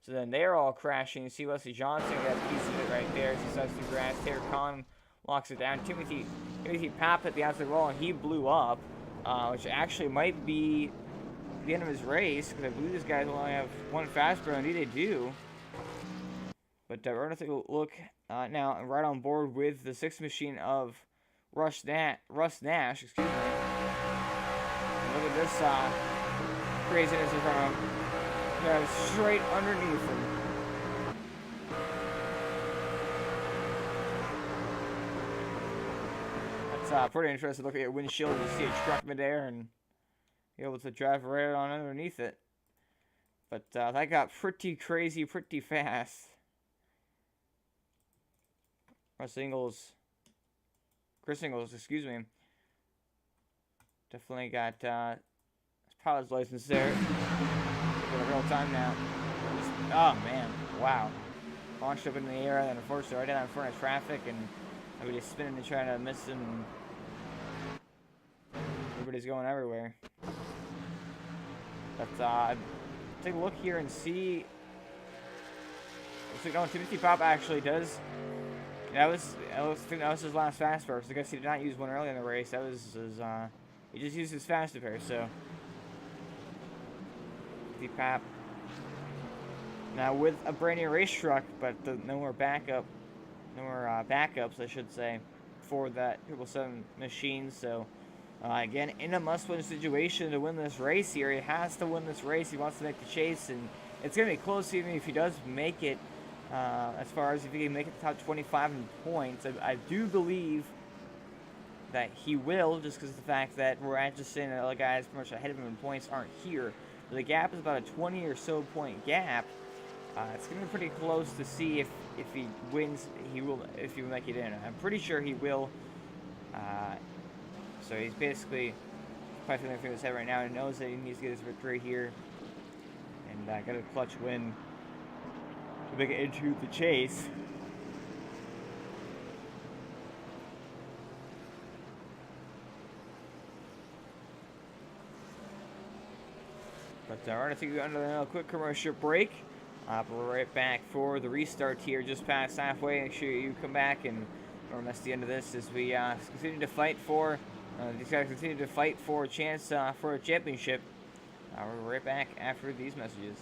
So then they're all crashing. You see Wesley Johnson got a piece of it right there as he starts to grass. Taylor Kahn locks it down. Timothy Papp hit the outside wall and he blew up, which actually might be the end of his race because I believe these guys only have 1 fast car. Indeed, they do. But we're going to take a look now right on board with the 6 machine of Russ Nash. Excuse me. Look at this craziness in front of him. Yeah, straight underneath him. That's pretty interesting. Look at your windshield. You see a truck midair and you're able to drive right on underneath it. But that got pretty crazy pretty fast. Chris Engels, excuse me. Definitely got his pilot's license there. For the real time now. Just, oh man, wow. Launched up in the air and then unfortunately right down in front of traffic and everybody's spinning and trying to miss him. Everybody's going everywhere. But take a look here and see. Looks like Timothy Papp actually does I think that was his last fast pair. So I guess he did not use one early in the race. That was his, he just used his fast pair, so. Pap. Now with a brand new race truck, but no more backups, I should say, for that 777 machine. So again, in a must-win situation to win this race here, he has to win this race. He wants to make the chase, and it's gonna be close even if he does make it. As far as if he can make it the top 25 in points, I do believe that he will, just because of the fact that we're just saying that other guys pretty much ahead of him in points aren't here. The gap is about a 20 or so point gap. It's gonna be pretty close to see if he wins. If he will make it in. I'm pretty sure he will. So he's basically probably feeling through his head right now and knows that he needs to get his victory here and get a clutch win to make it into the chase. But we're going to take you under a quick commercial break. But we're right back for the restart here, just past halfway. Make sure you come back, and that's the end of this as we continue to fight for. These guys continue to fight for a chance for a championship. We're right back after these messages.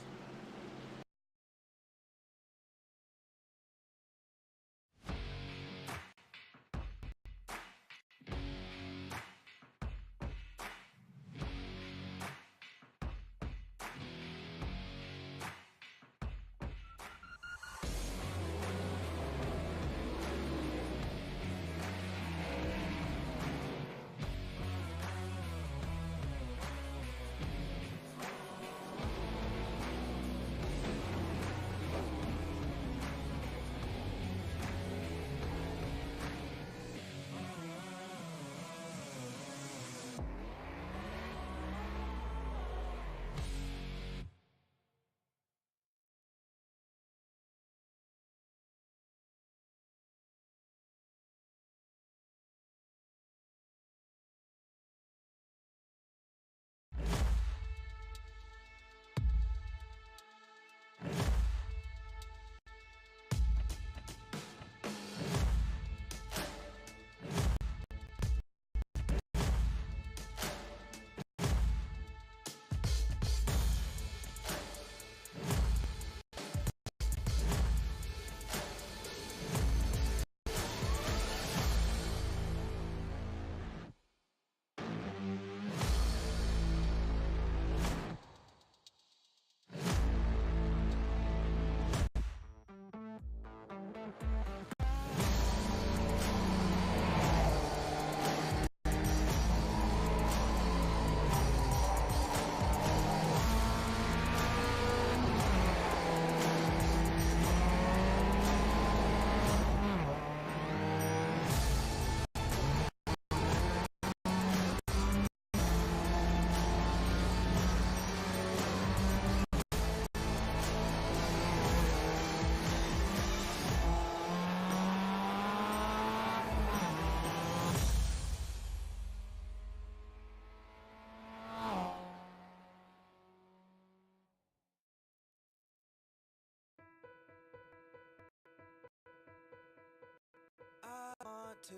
To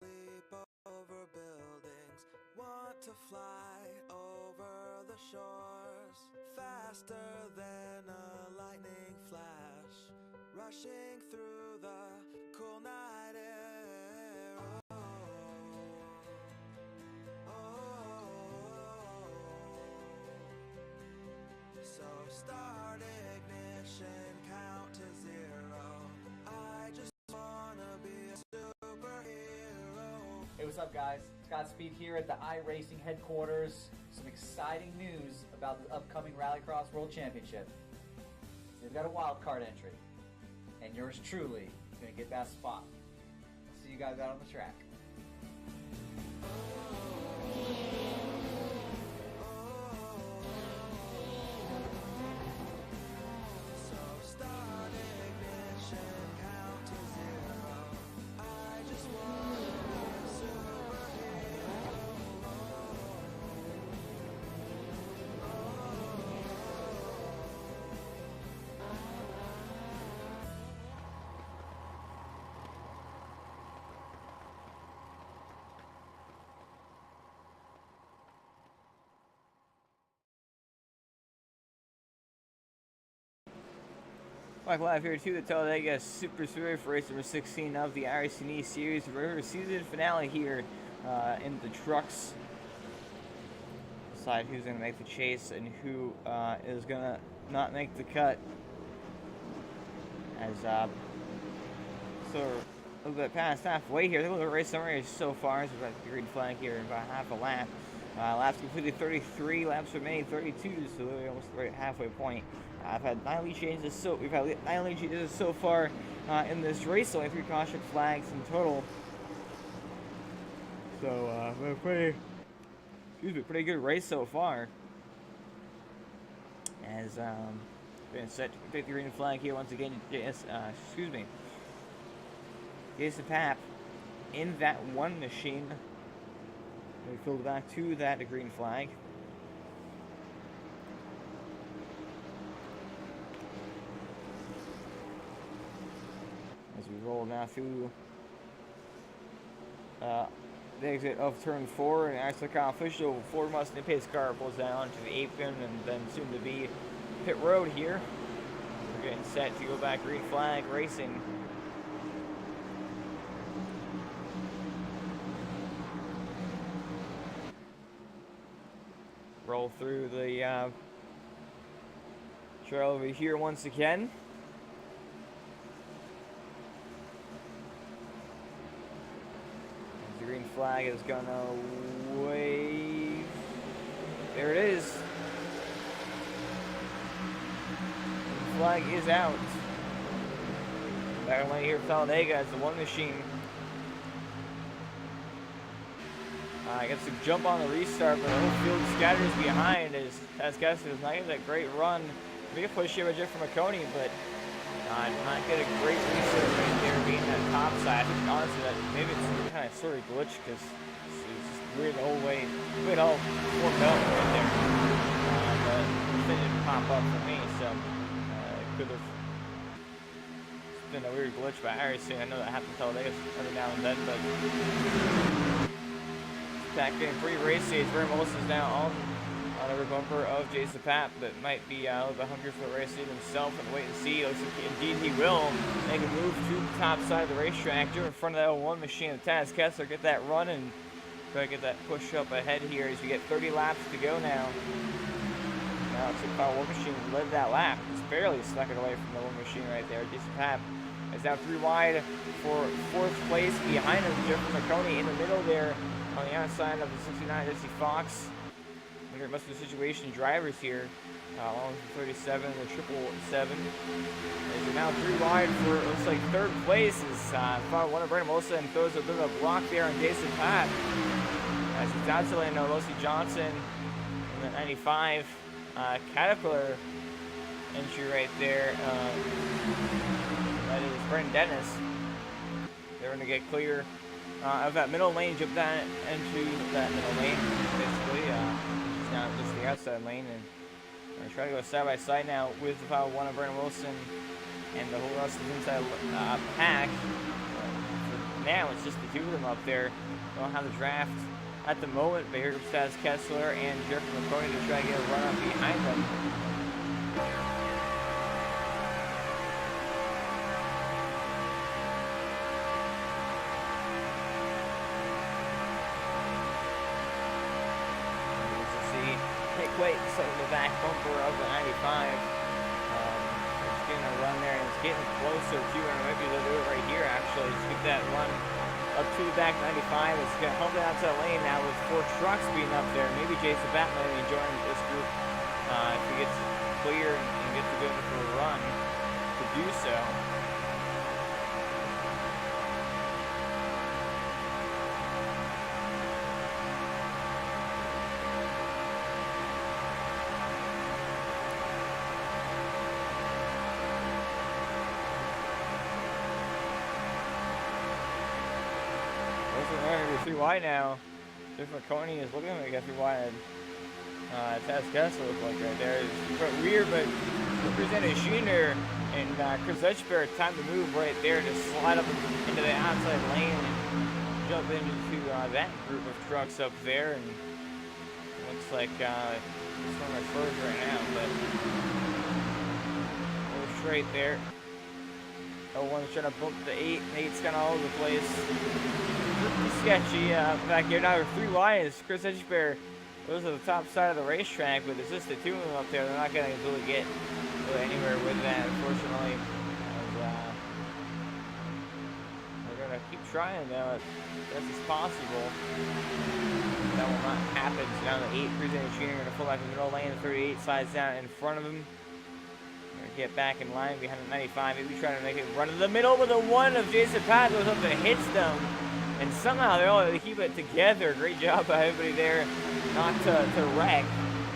leap over buildings, want to fly over the shores, faster than a lightning flash, rushing through the cool night air. Oh, oh, oh. So start ignition, count to zero. I just wanna be a superhero. Hey, what's up, guys? Scott Speed here at the iRacing headquarters. Some exciting news about the upcoming Rallycross World Championship. They've got a wild card entry, and yours truly is going to get that spot. See you guys out on the track. Welcome live here to the Talladega Super Speedway for race number 16 of the iRacing Series. We're season finale here in the trucks. Decide who's going to make the chase and who is going to not make the cut. As so a little bit past halfway here. Look at the race summary so far. So we've got the green flag here in about half a lap. Laps completed 33, laps remaining 32, so literally almost right halfway point. I've had 9 lead changes, so we've had 9 lead changes so far in this race. Only 3 caution flags in total. So pretty good race so far. As we're gonna set to take the green flag here once again. Jason Papp in that one machine. We filled back to that green flag. As we roll now through the exit of turn 4, and actually official Ford Mustang pace car pulls down to the apron and then soon to be pit road here. We're getting set to go back green flag racing. Roll through the trail over here once again. The green flag is gonna wave. There it is. The flag is out. Back away here at Talladega as the one machine. Gets to jump on the restart, but the whole field scatters behind as Kessler does not get that great run. Big push here by Jeff from Marconi, but not get a great restart right there, being that top side. I think honestly that maybe it's kind of sort of glitch because it's just weird the whole way. It all formed up right there. But it didn't pop up for me, so it could have been a weird glitch by iRacing. I know that happens Talladega every now and then, but. Back in pre-race stage, Vermos is now on every bumper of Jason Papp, but might be a little bit hungry for the race lead himself, and wait and see. Looks like indeed he will make a move to the top side of the racetrack, do in front of that 01 machine of Taz Kessler, get that run and try to get that push up ahead here as we get 30 laps to go now. Now it's like 01 machine led that lap. It's barely stuck it away from the 1 machine right there. Jason Papp is now 3 wide for 4th place. Behind him, Jeffrey Marconi in the middle there. On the outside of the 69 Jesse Fox. There must be situation drivers here. Along with the 37 and the 777. They're now 3 wide for, it looks like, 3rd place. Is one of Brandon Wilson and throws a bit of a block there on Jason Papp. As he's out to Lando Lucy Johnson in the 95 Caterpillar entry right there. That is Brendan Dennis. They're going to get clear. Of that middle lane, jump that into that middle lane, basically. It's now just the outside lane, and we're going to try to go side by side now with the power 1 of Brandon Wilson and the whole rest of the inside pack. For now, it's just the 2 of them up there. They don't have the draft at the moment, but here comes Taz Kessler and Jeffrey McCorney to try to get a run up behind them. Wait, so the back bumper of the 95. It's getting a run there, and it's getting closer to it. Maybe they'll do it right here, actually. Just get that run up to the back 95. It's going to hump it out to the lane now with 4 trucks being up there. Maybe Jason Papp might be joining this group if he gets clear and gets to go for a run to do so. We're 3 wide now. Jeff Marconi is looking like a 3 wide. Taz Kessler looks like right there. It's weird, but represented Sheener and Chris Etchberg time to move right there to slide up into the outside lane and jump into that group of trucks up there. And it looks like it's one of my first right now, but we're straight there. 01's trying to bump the 8. 8's kind of all over the place. Pretty sketchy back here. Now 3 wide. Chris Edgebear goes to the top side of the racetrack, but there's just the 2 of them up there. They're not going to really get really anywhere with that, unfortunately. We're going to keep trying, though, as best as possible. That will not happen. So now the 8 cruising machinery going to pull back in the middle lane. The 38 slides down in front of him. Get back in line behind the 95, maybe trying to make it run in the middle with the 1 of Jason Pat goes up and hits them, and somehow they're all able to keep it together. Great job by everybody there not to wreck.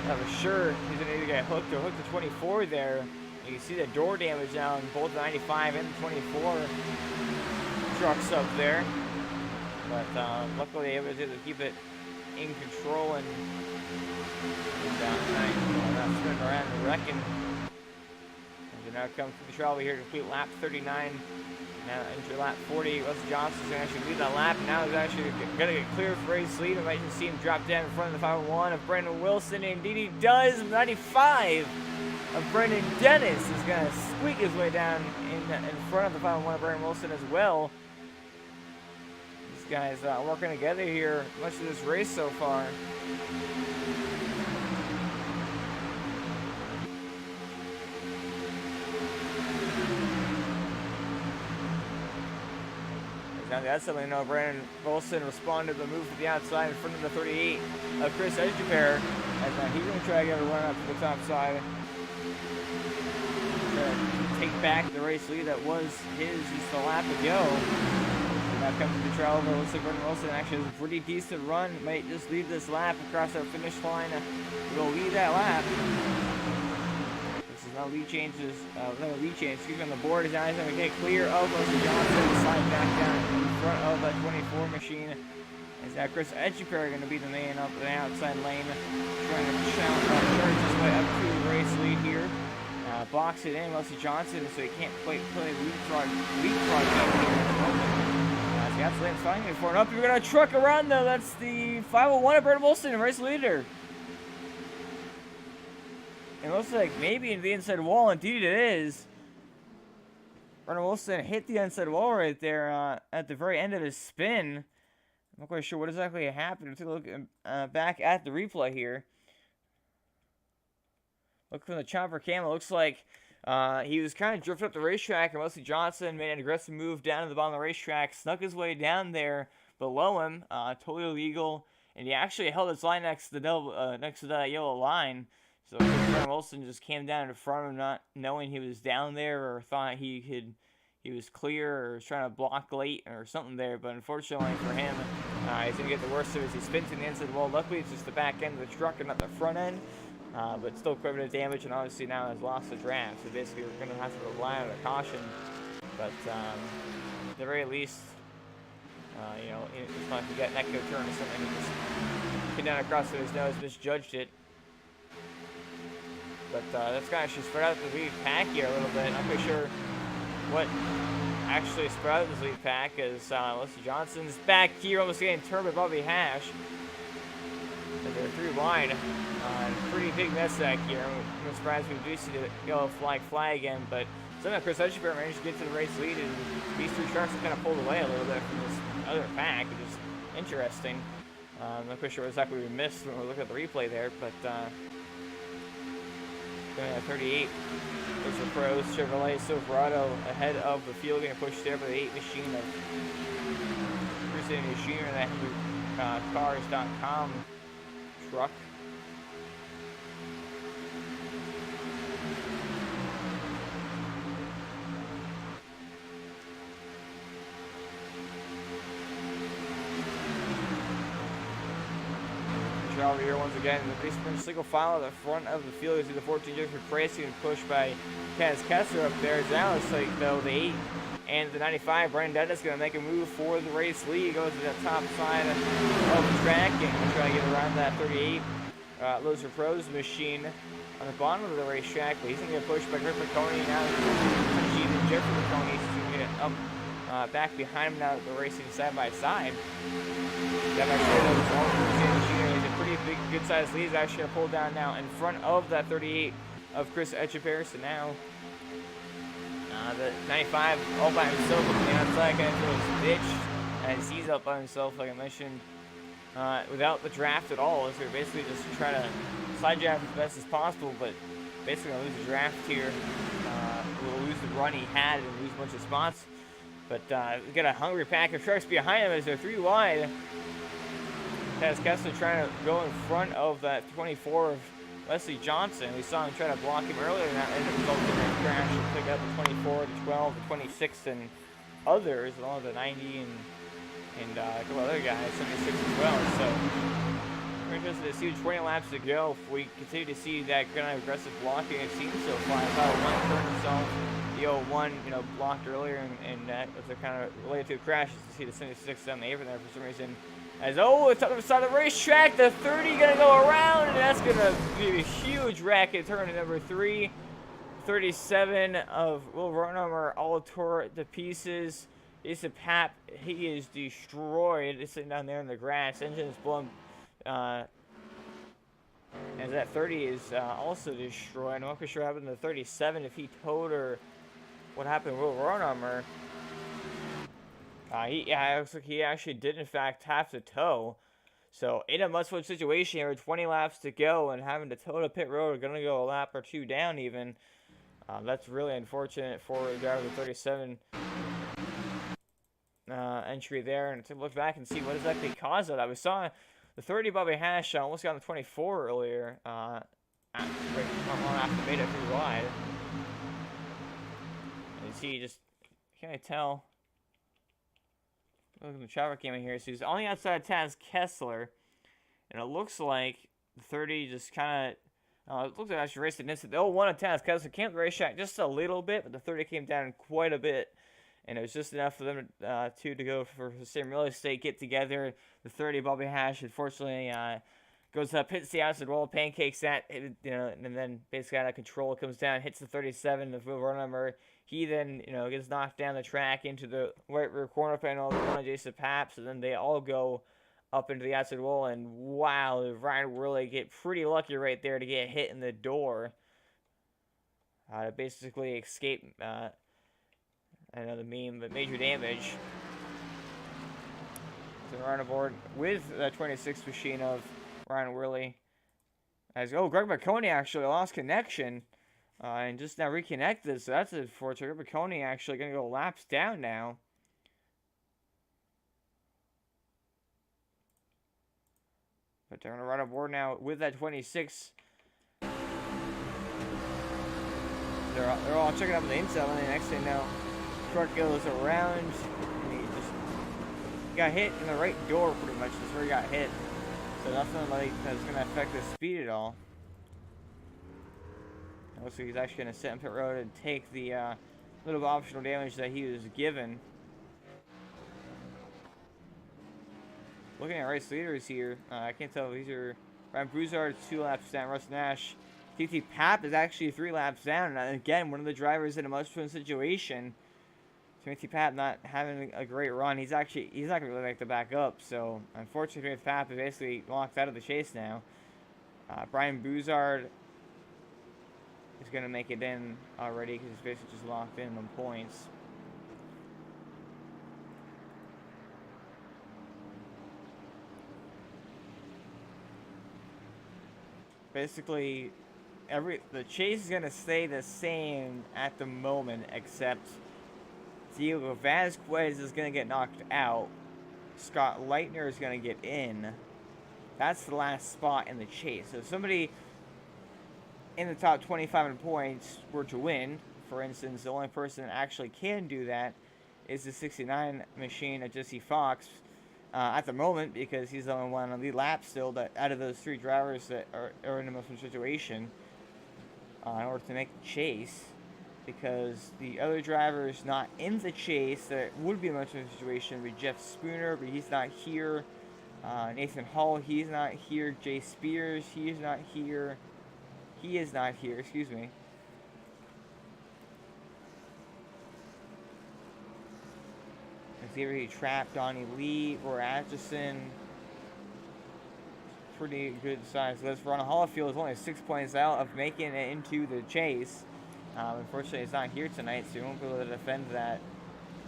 I was sure he's gonna either get hooked or hook the 24 there. You can see the door damage now on both the 95 and the 24 trucks up there, but luckily they were able to keep it in control and down not spinning around and wrecking. Now comes to the travel here to complete lap 39. Now enter lap 40. Russell Johnson's going to actually lead that lap. And now he's actually going to get clear for race lead. We might just see him drop down in front of the 501 of Brendan Wilson. And indeed he does. 95 of Brendan Dennis is going to squeak his way down in front of the 501 of Brendan Wilson as well. These guys working together here much of this race so far. Now that's something no. Brandon Wilson responded to the move to the outside in front of the 38 of Chris Edgebear. As now he's going to try to get a run up to the top side. To take back the race lead that was his just a lap ago. And now comes to the trail over. Looks like Brandon Wilson actually has a pretty decent run. Might just leave this lap across our finish line. We'll lead that lap. No lead changes, excuse me, on the board. Is now he's going to get clear of Russell Johnson, slide back down in front of that 24 machine. Is now Chris Edgebear going to be the man up the outside lane, trying to charge his way up to the race lead here. Box it in, Russell Johnson, so he can't quite play leapfrog game here at the moment. That's Lane's finding for it up. We're going to truck around though. That's the 501 of Brendan Wilson, race leader. It looks like maybe in the inside wall. Indeed it is. Brendan Wilson hit the inside wall right there at the very end of his spin. I'm not quite sure what exactly happened. Let's take a look back at the replay here. Look from the chopper cam. It looks like he was kind of drifting up the racetrack, and Wesley Johnson made an aggressive move down to the bottom of the racetrack, snuck his way down there below him, totally illegal, and he actually held his line next to that yellow line. So Brendan Wilson just came down in front of him, not knowing he was down there, or thought he was clear, or was trying to block late or something there. But unfortunately for him, he's gonna get the worst of it. He spins to the inside wall. Luckily, it's just the back end of the truck and not the front end. But still quite a bit of damage, and obviously now has lost the draft. So basically, we're gonna have to rely on a caution. But at the very least, you know, it's not like he got an echo turn or something. He just came down across his nose, misjudged it. But that's kind of actually spread out the lead pack here a little bit. I'm not quite sure what actually spread out this lead pack, as Wesley Johnson's back here almost getting turned by Bobby Hash. But they're 3 wide. Pretty big mess back here. I'm surprised we do see the yellow flag again, but somehow Chris Edgebear managed to get to the race lead, and these 3 trucks have kind of pulled away a little bit from this other pack, which is interesting. I'm not quite sure what exactly we missed when we look at the replay there, but 38 is the pros. Chevrolet Silverado ahead of the field, getting pushed there by the 8 machine of Cruising Machinery, that cars.com truck. Over here once again, the base sprint single file at the front of the field. You see the 14 Jeffrey Price getting pushed by Kaz Kessler up there. Now looks like though the 8 and the 95, Brian Dennis going to make a move for the race lead. Goes to the top side of the track and try to get around that 38 Loser Pros machine on the bottom of the racetrack, but he's going to get pushed by Griff McConey. Now machine and Jeffrey McConey is going to get up back behind him now. They're racing side by side. That pretty big, good-sized lead is actually going to pull down now in front of that 38 of Chris Edgebear. So now The 95 all by himself on the outside, going through his ditch, as he's up by himself, like I mentioned, without the draft at all. So we're basically just trying to side draft as best as possible, but basically gonna lose the draft here. We'll lose the run he had and lose a bunch of spots. But we got a hungry pack of trucks behind him as they're 3 wide. Taz Kessler trying to go in front of that 24 of Wesley Johnson. We saw him try to block him earlier, and that ended up resulting in a crash and pick up the 24, the 12, the 26, and others, along with the 90 and a couple other guys, 76 as well. So we're interested to see 20 laps to go. If we continue to see that kind of aggressive blocking it seems so far. About one turned himself. The 01, blocked earlier, and that was kind of related to a crash. You see the 76 on the apron there for some reason. As, it's on the side of the racetrack, the 30 gonna go around, and that's gonna be a huge wreck at turn number 3. 37 of Will Ronomer all tore to pieces. Jason Pap, he is destroyed. He's sitting down there in the grass. Engine is blown. As that 30 is also destroyed. I'm not quite sure what happened to the 37, if he towed or what happened to Will Ronomer. It looks like he actually did, in fact, have to tow. So, in a must-win situation here, 20 laps to go, and having to tow to pit road, going to go a lap or 2 down even. That's really unfortunate for the driver with 37 entry there. And to look back and see what exactly caused that. We saw the 30 Bobby Hash almost got on the 24 earlier. Right after made it 3 wide. And see, just can't tell. Look at the traffic cam in here. So he's on the outside of Taz Kessler. And it looks like the 30 just kind of... it looks like I should race it instant. The 01 of Taz Kessler came to the racetrack just a little bit, but the 30 came down quite a bit. And it was just enough for them to go for the same real estate, get together. The 30 Bobby Hash, unfortunately, goes up, hits the outside wall, pancakes that, and then basically out of control, comes down, hits the 37, the Will Ronomer. He then, gets knocked down the track into the right rear corner panel of one of Jason Paps, and then they all go up into the outside wall, and wow, Ryan really get pretty lucky right there to get hit in the door. To basically escape, I know the meme, but major damage. So we're on aboard with the 26 machine of Ryan Worley. Greg McConey actually lost connection. And just now reconnected, so that's unfortunate. Greg McConey actually going to go laps down now. But they're going to run aboard now with that 26. They're all checking out the inside, and the next thing you know, truck goes around, and he just got hit in the right door pretty much. That's where he got hit. So nothing like that's going to affect his speed at all. Looks like he's actually going to sit on pit road and take the little optional damage that he was given. Looking at race leaders here, I can't tell. These are Ryan Broussard 2 laps down. Russ Nash, TT Pap is actually 3 laps down. And again, one of the drivers in a must-win situation. Timothy Pap not having a great run. He's not going to really like to back up. So unfortunately, Timothy Pap is basically locked out of the chase now. Brian Broussard is going to make it in already because he's basically just locked in on points. Basically, the chase is going to stay the same at the moment, except Diego Vasquez is going to get knocked out. Scott Leitner is going to get in. That's the last spot in the chase. So if somebody in the top 25 in points were to win, for instance, the only person that actually can do that is the 69 machine of Jesse Fox at the moment, because he's the only one on the lap still that out of those 3 drivers that are in a most situation in order to make the chase, because the other drivers not in the chase that would be a much of a situation would be Jeff Spooner, but he's not here. Nathan Hall, he's not here. Jay Spears, he is not here. He is not here, excuse me. Xavier Trapp, Donnie Lee, or Atchison. Pretty good size list. Ron Hollifield is only 6 points out of making it into the chase. Unfortunately, he's not here tonight, so he won't be able to defend that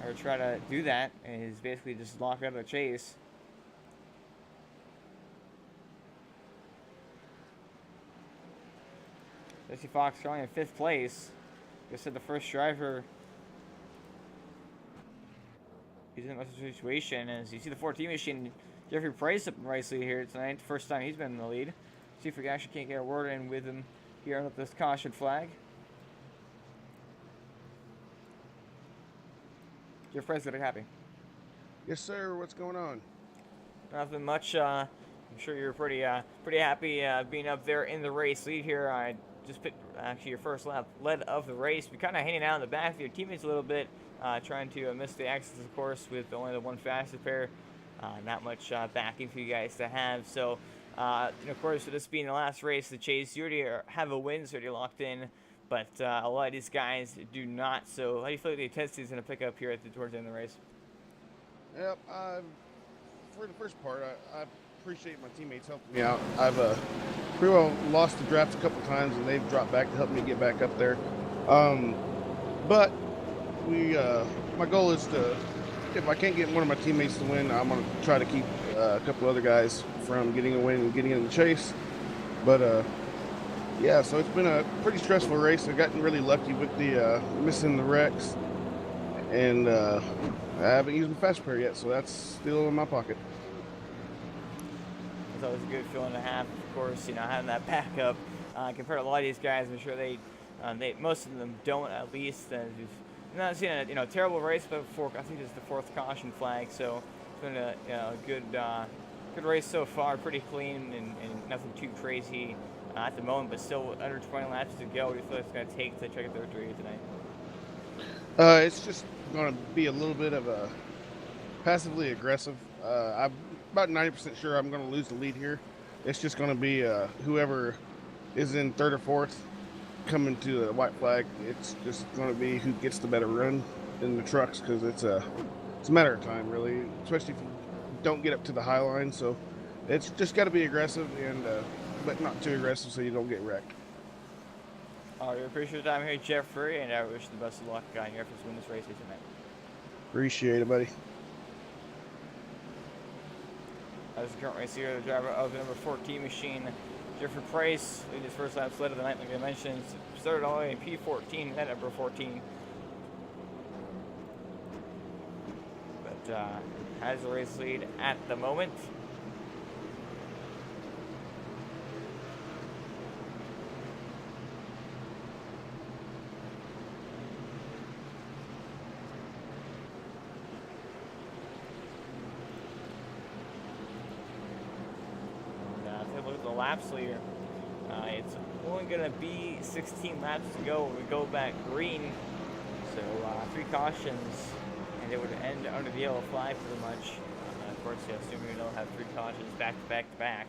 or try to do that. And he's basically just locked out of the chase. Jesse Fox currently in 5th place. Like I said, the first driver. He's in a situation. As you see the 14 machine, Jeffrey Price up in Rice lead here tonight. First time he's been in the lead. See if we actually can't get a word in with him here with this caution flag. Jeff Price got happy. Yes, sir. What's going on? Nothing much. I'm sure you're pretty happy being up there in the race lead here. I just picked actually your first lap lead of the race. You're kind of hanging out in the back of your teammates a little bit, trying to miss the exits, of course, with only the one fastest pair. Not much backing for you guys to have. So, and of course, with this being the last race, the chase, you already have a win, so you're locked in. But a lot of these guys do not. So, how do you feel like the intensity is going to pick up here towards the end of the race? Yep. For the first part, I appreciate my teammates helping me out. I've pretty well lost the draft a couple times, and they've dropped back to help me get back up there. But my goal is to, if I can't get one of my teammates to win, I'm going to try to keep a couple other guys from getting a win and getting in the chase. But yeah, so it's been a pretty stressful race. I've gotten really lucky with the missing the wrecks, and I haven't used my fast pair yet, so that's still in my pocket. It's always a good feeling to have, of course, having that backup. Compared to a lot of these guys, I'm sure they most of them don't, at least. We've not seen a terrible race, but I think it's the 4th caution flag, so it's been a good race so far, pretty clean and nothing too crazy at the moment, but still under 20 laps to go. What do you feel like it's going to take to try to get the victory tonight? It's just going to be a little bit of a passively aggressive. I'm about 90% sure I'm going to lose the lead here. It's just going to be whoever is in 3rd or 4th coming to the white flag. It's just going to be who gets the better run in the trucks, because it's a matter of time, really, especially if you don't get up to the high line. So it's just got to be aggressive, and but not too aggressive so you don't get wrecked. We appreciate your time here, Jeffrey, and I wish you the best of luck in your efforts to win this race tonight. Appreciate it, buddy. As the current race here, the driver of the number 14 machine, Jeffrey Price, leading his first lap sled of the night, like I mentioned. Started all the way in P14 at number 14. But has the race lead at the moment. Look at the laps leader. It's only going to be 16 laps to go when we go back green. So 3 cautions, and it would end under the yellow flag pretty much. Of course, assuming we'll have 3 cautions back to back to back,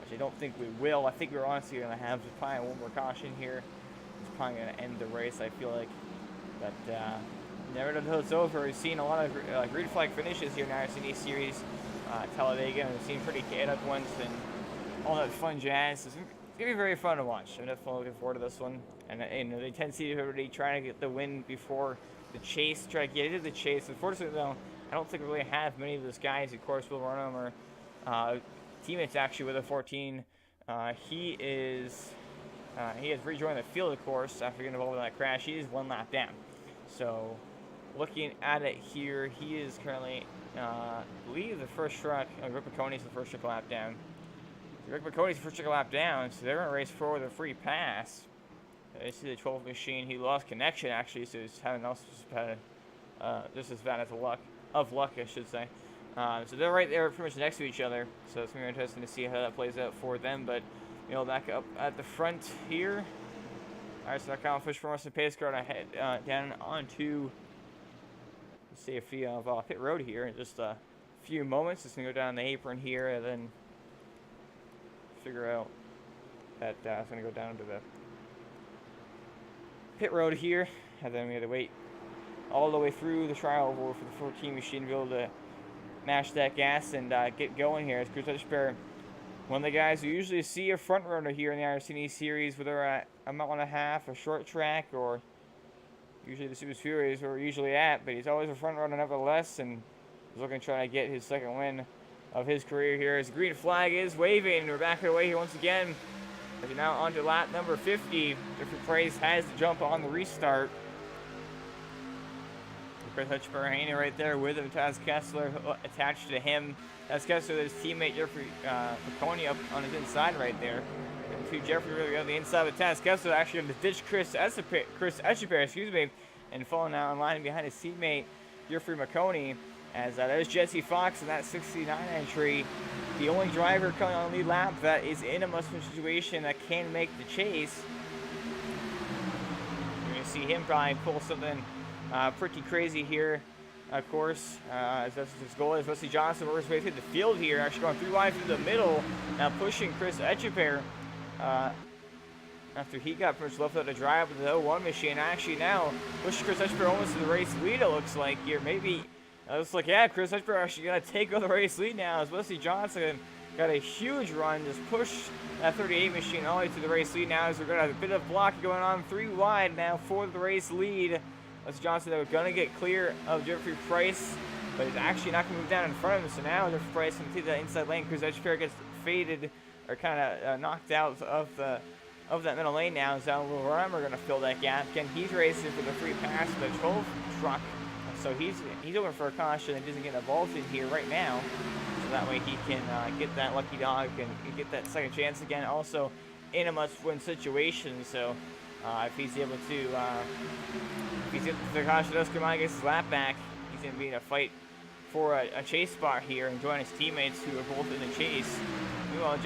which I don't think we will. I think we're honestly going to have probably one more caution here. It's probably going to end the race, I feel like. But never until it's over. We've seen a lot of green flag finishes here in the iRacing Series. Talladega, and we've seen pretty chaotic ones and all that fun jazz. It's going to be very fun to watch. I'm definitely looking forward to this one. And they tend to see everybody trying to get the win before the chase, try to get into the chase. Unfortunately, though, I don't think we really have many of those guys. Of course, Will Barnum are teammates actually with a 14. He has rejoined the field, of course, after getting involved in that crash. He is 1 lap down. So, looking at it here, he is currently, I believe, the first truck. Rick McConey's the first truck lap down. Rick McConey's the first truck lap down, so they're going to race forward with a free pass. You see the 12 machine. He lost connection, actually, so he's having also just as bad as luck, I should say. So they're right there pretty much next to each other, so it's going to be interesting to see how that plays out for them. But, back up at the front here. iRacing.com, push for us, pace car ahead down onto the safety of pit road here in just a few moments. It's going to go down the apron here and then figure out that it's going to go down to the pit road here, and then we have to wait all the way through the trial for the 14 machine to be able to mash that gas and get going here. As Cruz Pair One of the guys who usually see a front runner here in the iRacing series, whether at a mile and a half, a short track, or usually the Super Series where we're usually at, but he's always a front runner nevertheless, and he's looking to try to get his second win of his career here. As the green flag is waving, we're back away here once again. As we're now on to lap number 50. Jeffrey Price has to jump on the restart. Chris Hutchberg hanging right there with him. Taz Kessler attached to him. Taz Kessler, his teammate Jeffrey McConey up on his inside right there. And to Jeffrey really on the inside, but Taz Kessler actually going to ditch Chris Echeper, and falling out in line behind his teammate Jeffrey McConey. As there's Jesse Fox in that 69 entry. The only driver coming on the lead lap that is in a must-win situation that can make the chase. You're going to see him probably pull something pretty crazy here, of course, as that's his goal is. Wesley Johnson works his way through the field here, actually going 3 wide through the middle, now pushing Chris Echeper after he got pretty much left out to drive with the 01 machine. Actually now pushes Chris Echeper almost to the race lead, it looks like here. Maybe, it looks like, yeah, Chris Echeper actually going to take over the race lead now as Wesley Johnson got a huge run, just pushed that 38 machine all the way to the race lead now as we're going to have a bit of block going on 3 wide now for the race lead. Wesley Johnson, they were going to get clear of Jeffrey Price, but he's actually not going to move down in front of him. So now Jeffrey Price can take that inside lane. Chris Echeper gets faded or kind of knocked out of that middle lane now. Is Alan Wilmer going to fill that gap. Again, he's racing for the free pass of the 12 truck. So he's over for a caution and doesn't get involved in here right now. So that way he can get that lucky dog and get that second chance again. Also in a must-win situation. So if he's able to, the caution does come on, gets his lap back, he's going to be in a fight for a chase spot here and join his teammates who are both in the chase. Meanwhile,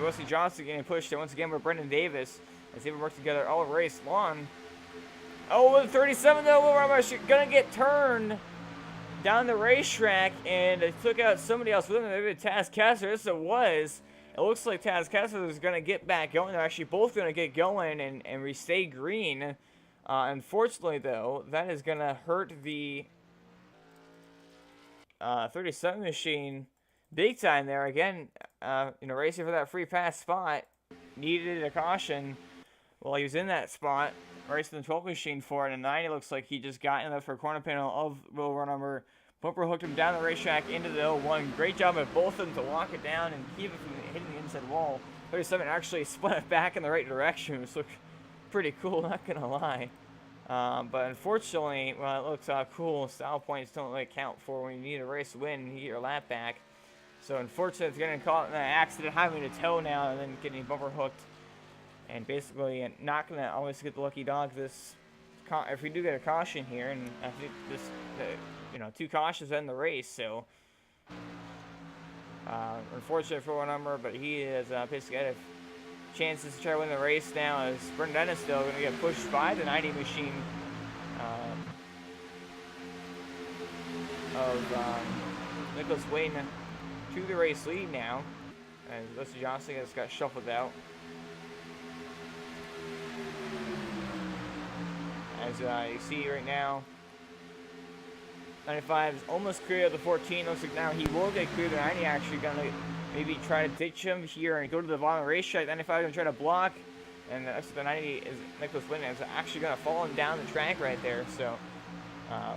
Wesley Johnson getting pushed once again with Brendan Davis as they work together all race long. Oh, with 37 though, we're going to get turned down the racetrack, and they took out somebody else with him. Maybe Taz Kessler. This it was. It looks like Taz Kessler is going to get back going. They're actually both going to get going and stay green. Unfortunately, though, that is going to hurt the 37 machine big time there. Again, racing for that free pass spot. Needed a caution while he was in that spot. Racing the 12 machine for it. And 90 looks like he just got in there for a corner panel of Will Runner. Bumper hooked him down the racetrack into the 01. Great job of both of them to lock it down and keep it from hitting the inside wall. 37 actually split it back in the right direction, which looked pretty cool, not gonna lie. But unfortunately, well, it looks cool. Style points don't really count for when you need a race win and you get your lap back. So unfortunately, it's gonna call it an accident, having to tow now and then getting bumper hooked, and basically not gonna always get the lucky dog. If we do get a caution here, and I think this. 2 cautions in the race, so unfortunate for one number, but he is basically got chances to try to win the race now, as Brendan Dennis still going to get pushed by the 90 machine of Nicholas Wayne to the race lead now, and Wesley Johnson has got shuffled out. As you see right now, 95 is almost clear of the 14. Looks like now he will get clear. The 90 actually going to maybe try to ditch him here and go to the bottom of the racetrack. 95 is going to try to block. And that's the 90 is Nicholas Linden is actually going to fall him down the track right there. So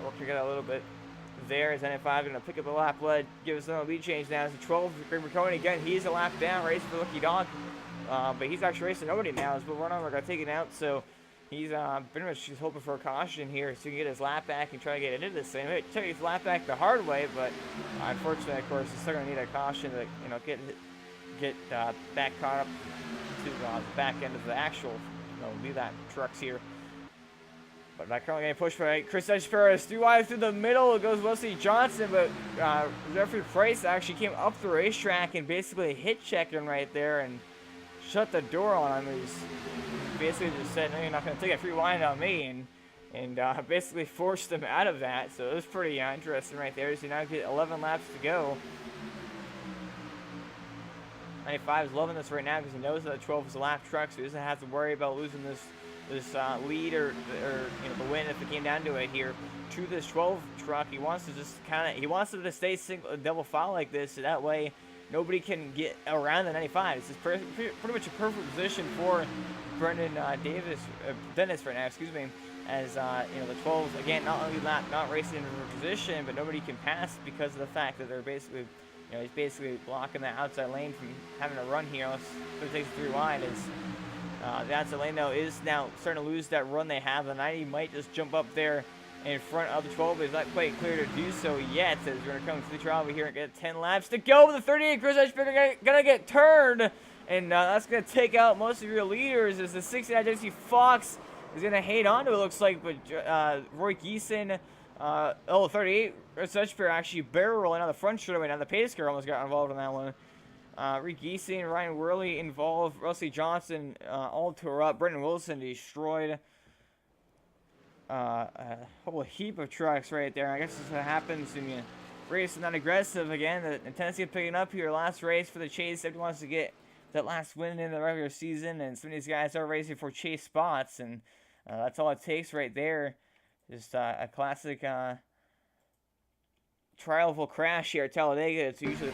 work together a little bit there. As 95 going to pick up the lap lead, give us another lead change now. As the 12, Greg McConey again. He's a lap down, racing for Lucky Dog. But he's actually racing nobody now. As we're going to take it out. So he's pretty much just hoping for a caution here so he can get his lap back and try to get into this thing. He took his lap back the hard way, but unfortunately, of course, he's still going to need a caution to get back caught up to the back end of the actual lead lap trucks here. But not currently getting pushed by Chris Echeper. 3 wide through the middle. It goes Wesley Johnson, but Jeffrey Price actually came up the racetrack and basically hit checked him right there and shut the door on him. He's basically just said, no, you're not going to take a free wide on me, and basically forced him out of that. So it was pretty interesting right there. So now get 11 laps to go. 95 is loving this right now because he knows that 12 is a lap truck, so he doesn't have to worry about losing this lead or the win if it came down to it here to this 12 truck. He wants to just he wants it to stay double file like this, so that way nobody can get around the 95. It's just pretty much a perfect position for Brendan Dennis right now, excuse me, as you know, the 12s again not only not racing in position, but nobody can pass because of the fact that they're basically, you know, he's basically blocking the outside lane from having to run here. So it takes 3 wide. The outside lane though is now starting to lose that run they have. The 90 might just jump up there in front of the 12, but it's not quite clear to do so yet. As we're gonna come to the trial over here and get 10 laps to go. The 38 Chris Edgeberg gonna get turned, and that's gonna take out most of your leaders. As the 69 Jesse Fox is gonna hate onto it, looks like, but Roy Geeson, 38 Chris Edgeberg actually barrel rolling on the front straightaway. Now the pace car almost got involved in that one. Rick Geeson, Ryan Worley involved, Rusty Johnson all tore up, Brendan Wilson destroyed. A whole heap of trucks right there. I guess this is what happens when you race not aggressive. Again, the tendency of picking up here. Last race for the chase. Everyone wants to get that last win in the regular season, and some of these guys are racing for chase spots, and that's all it takes right there. Just a classic trial crash here at Talladega. It's usually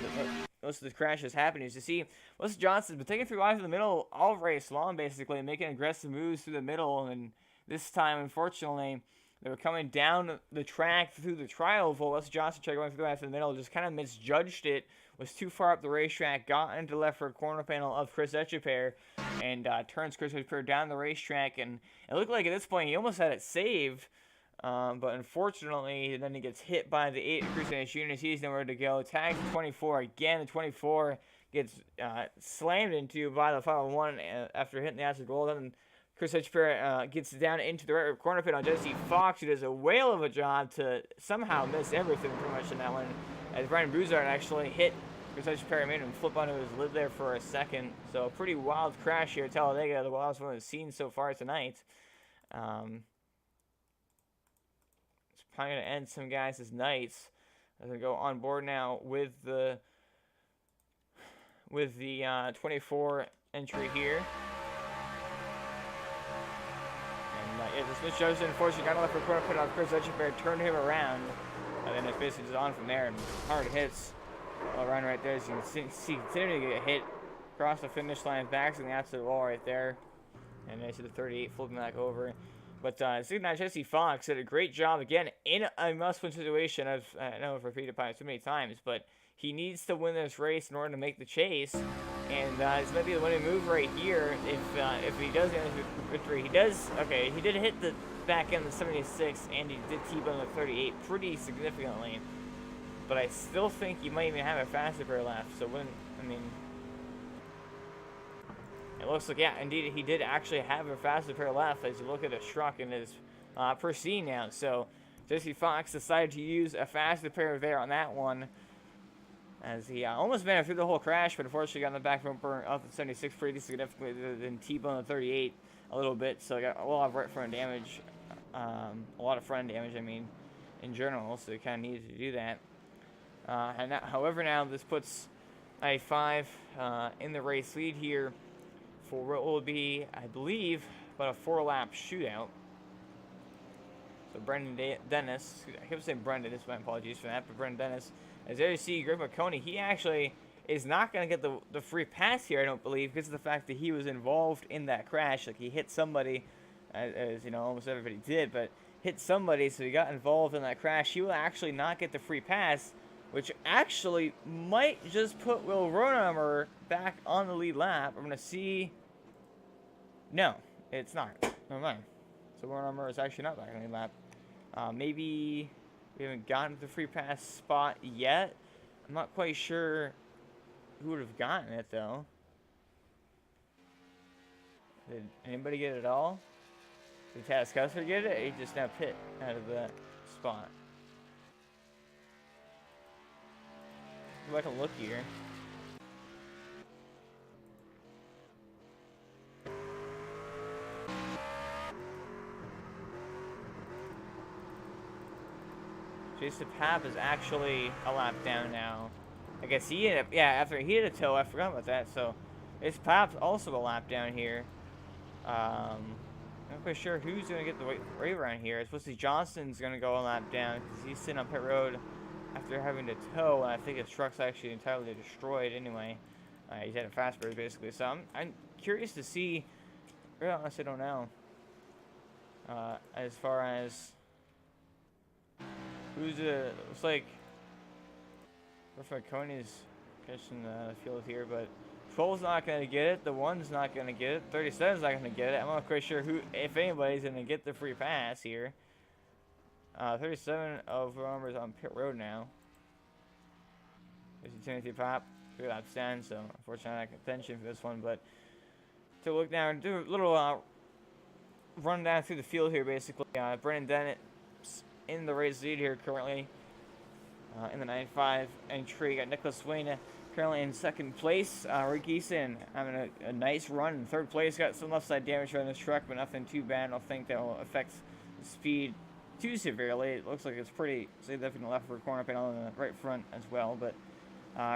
most of the crashes happen. As you see, Wilson Johnson's been taking 3 wide in the middle all race long, basically, making aggressive moves through the middle, and this time, unfortunately, they were coming down the track through the trial oval. Wilson Johnson tried going through the middle, just kind of misjudged it, was too far up the racetrack, got into the left for a corner panel of Chris Etcheper, and turns Chris Etcheper down the racetrack. And it looked like at this point he almost had it saved, but unfortunately, then he gets hit by the 8 Chris Jr. He's nowhere to go. Tags the 24 again. The 24 gets slammed into by the final one after hitting the acid goal. Then Chris Hitchper gets down into the right corner pit on Jesse Fox, who does a whale of a job to somehow miss everything pretty much in that one. As Brian Broussard actually hit Chris Hitchper, made him flip onto his lid there for a second. So a pretty wild crash here at Talladega, the wildest one we've seen so far tonight. It's probably going to end some guys' nights. As we go on board now with the 24 entry here. Yeah, the Smith Joseph unfortunately got left for corner pit on Chris Etcheper, turned him around, and then it's basically just on from there. And hard hits all around right there. As you can see, continuing to get hit across the finish line, back to the absolute wall right there. And then to the 38, flipping back over. But 69 Jesse Fox did a great job again in a must-win situation. I know I've repeated it so many times, but he needs to win this race in order to make the chase. And this might be the winning move right here. If he does get the victory, he does. Okay, he did hit the back end of the 76, and he did T-bone the 38 pretty significantly. But I still think he might even have a faster pair left. So it looks like, yeah, indeed, he did actually have a faster pair left as you look at the truck and his pristine now. So Jesse Fox decided to use a faster pair there on that one, as he almost made it through the whole crash, but unfortunately got in the back bumper of the 76 pretty significantly, then T-bone the 38 a little bit, so I got a lot of right front damage, I mean, in general, so he kind of needed to do that. However, now this puts I-5 in the race lead here for what will be, I believe, about a 4-lap shootout. So Brendan Dennis, I kept saying Brendan, my apologies for that, but Brendan Dennis, as there you see, Greg McConey, he actually is not going to get the free pass here, I don't believe, because of the fact that he was involved in that crash. Like, he hit somebody, as you know, almost everybody did, but hit somebody, so he got involved in that crash. He will actually not get the free pass, which actually might just put Will Rodenhammer back on the lead lap. I'm going to see. No, it's not. Never mind. So Rodenhammer is actually not back on the lead lap. Maybe we haven't gotten to the free pass spot yet. I'm not quite sure who would have gotten it, though. Did anybody get it at all? Did Taz Custer get it? He just now pit out of the spot. Go back and look here. Jason Papp is actually a lap down now. I guess he ended up, yeah, after he hit a toe, I forgot about that. So, it's Papp's also a lap down here. I'm not quite sure who's going to get the right around here. It's supposed to be Johnson's going to go a lap down because he's sitting on pit road after having to tow, and I think his truck's actually entirely destroyed anyway. He's had a fast bird basically, so I'm curious to see. Really honestly, I don't know. As far as who's looks like Coney's catching the field here, but 12's not gonna get it. The 1's not gonna get it. 37's not gonna get it. I'm not quite sure who, if anybody's gonna get the free pass here. 37 of Romer's on pit road now. There's a Timothy Pop, 3 laps down, so unfortunately not contention for this one. But to look down, do a little run down through the field here, basically. Brennan Dennett in the race lead here currently in the 9.5 entry. Got Nicholas Wayne currently in second place. Rick Eason having a nice run in third place. Got some left side damage on this truck, but nothing too bad. I don't think that will affect the speed too severely. It looks like it's pretty significant left for corner panel on the right front as well. But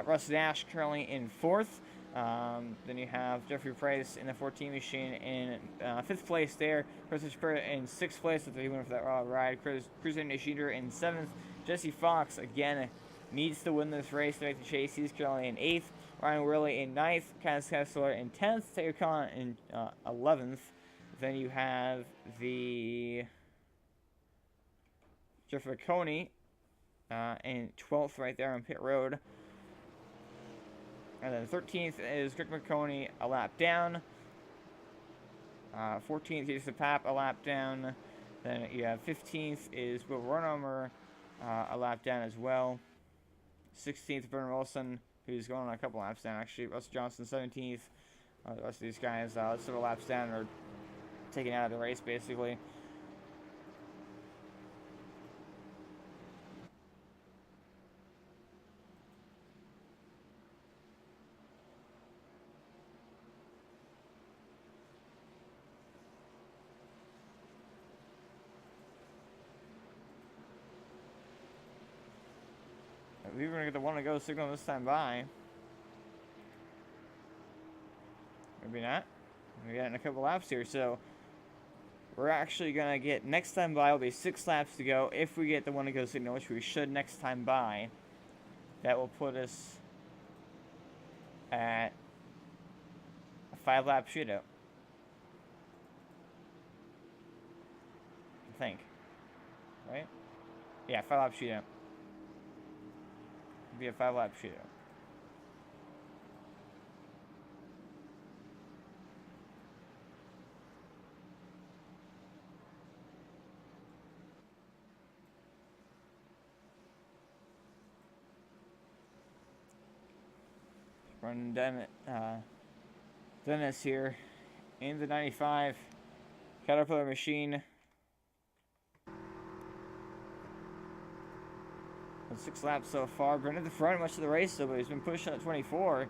Russ Nash currently in fourth. Then you have Jeffrey Price in the 14 machine in 5th place there. Chris Spirit in 6th place with the winner for that raw ride. Cruz Initiator in 7th. Jesse Fox again needs to win this race to make the chase. He's currently in 8th. Ryan Worley in 9th. Kaz Kessler in 10th. Taylor Khan in 11th. Then you have the Jeffrey Coney in 12th right there on pit road. And then 13th is Greg McConey, a lap down. 14th is the Pap, a lap down. Then you have 15th is Will Runomer, a lap down as well. 16th, Vernon Wilson, who's going on a couple laps down actually. Russell Johnson, 17th. The rest of these guys, several laps down, are taken out of the race basically. We were going to get the one to go signal this time by. Maybe not. We got in a couple laps here, so we're actually going to get next time by will be 6 laps to go if we get the one to go signal, which we should next time by. That will put us at a 5-lap shootout. I think. Right? Yeah, 5-lap shootout. Be a 5-lap shootout. Running Dennis here in the 95 Caterpillar machine. 6 laps so far. Been at the front much of the race, though, but he's been pushing at 24.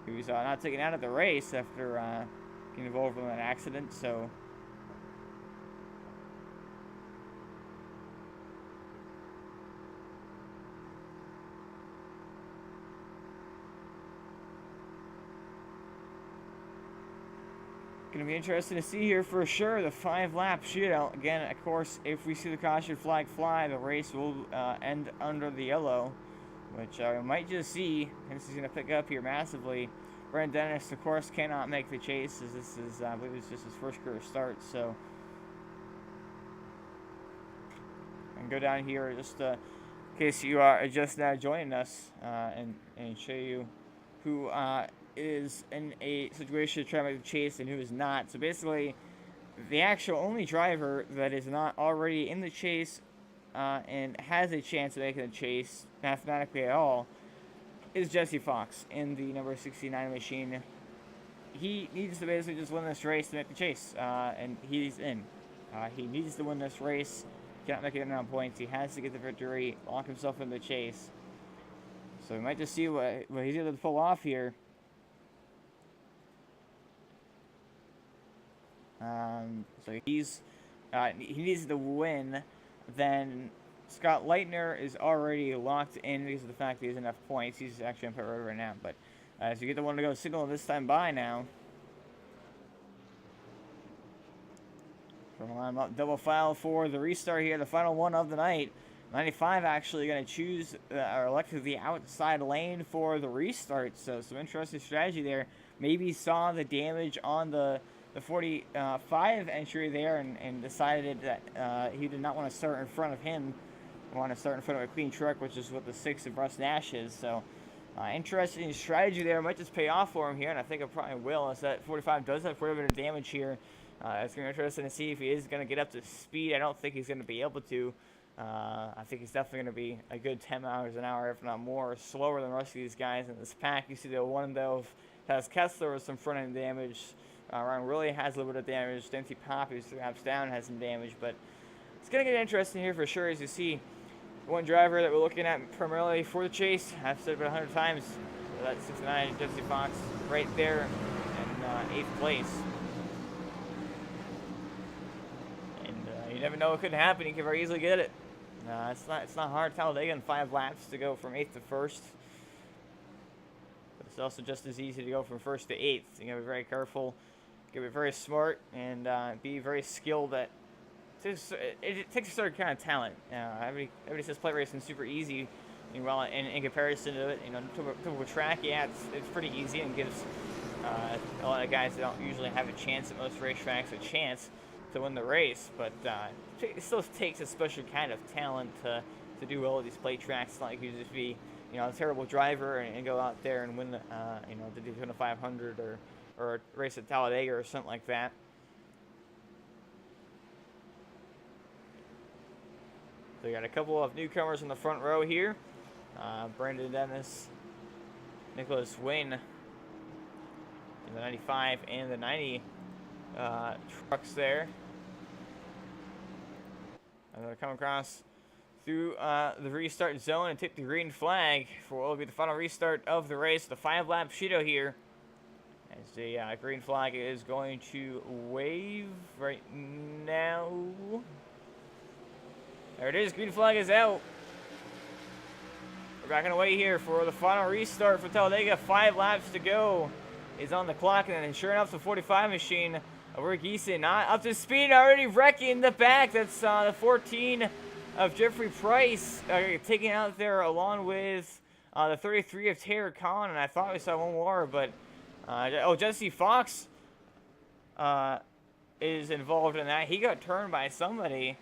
He was not taken out of the race after getting involved in an accident, so. Going to be interesting to see here for sure, the 5-lap shootout. Again, of course, if we see the caution flag fly, the race will end under the yellow, which we might just see. And this is going to pick up here massively. Brandon Dennis, of course, cannot make the chase, as this is, I believe, it's just his first career start. So, and go down here just in case you are just now joining us, and show you who is in a situation to try to make the chase and who is not. So basically, the actual only driver that is not already in the chase and has a chance of making the chase mathematically at all is Jesse Fox in the number 69 machine. He needs to basically just win this race to make the chase, and he's in. He needs to win this race. Cannot make it on points. He has to get the victory, lock himself in the chase. So we might just see what he's able to pull off here. So he needs to win. Then Scott Leitner is already locked in because of the fact that he has enough points. He's actually on pit road right now. But so you get the one to go signal this time by now. From line up, double file for the restart here, the final one of the night. 95 actually going to choose or elect the outside lane for the restart. So some interesting strategy there. Maybe saw the damage on the 45 entry there and decided that he did not want to start in front of him. He wanted to start in front of a clean truck, which is what the 6 of Russ Nash is. So interesting strategy there. Might just pay off for him here, and I think it probably will, as that 45 does have quite a bit of damage here. It's going to be interesting to see if he is going to get up to speed. I don't think he's going to be able to. I think he's definitely going to be a good 10 miles an hour, if not more, slower than the rest of these guys in this pack. You see the one, though, of Taz Kessler with some front-end damage. Ryan really has a little bit of damage. Dempsey Pop, who's 3 laps down, has some damage. But it's going to get interesting here for sure, as you see. One driver that we're looking at primarily for the chase, I've said it about 100 times, so that's 69, Dempsey Fox, right there in 8th place. And you never know what could happen. You can very easily get it. It's not hard. Talladega in 5 laps to go from 8th to 1st. But it's also just as easy to go from 1st to 8th. You gotta be very careful, gotta be very smart, and be very skilled at. It takes a certain kind of talent. Everybody says plate racing is super easy. Well, in comparison to it, typical track, yeah, it's pretty easy and gives a lot of guys that don't usually have a chance at most racetracks a chance to win the race. But it still takes a special kind of talent to do all of these plate tracks. It's not like you just be a terrible driver and go out there and win the the Daytona 500 or race at Talladega or something like that. So we got a couple of newcomers in the front row here. Brandon Dennis, Nicholas Wayne in the 95 and the 90 trucks there. And they'll come across through the restart zone and take the green flag for what will be the final restart of the race. The 5-lap Cheeto here. As the green flag is going to wave right now. There it is. Green flag is out. We're back on the way here for the final restart for Talladega. 5 laps to go is on the clock. And then sure enough, the 45 machine of Rick Eason not up to speed, already wrecking the back. That's the 14 of Jeffrey Price taking out there along with the 33 of Taylor Collin. And I thought we saw one more, but Jesse Fox is involved in that. He got turned by somebody.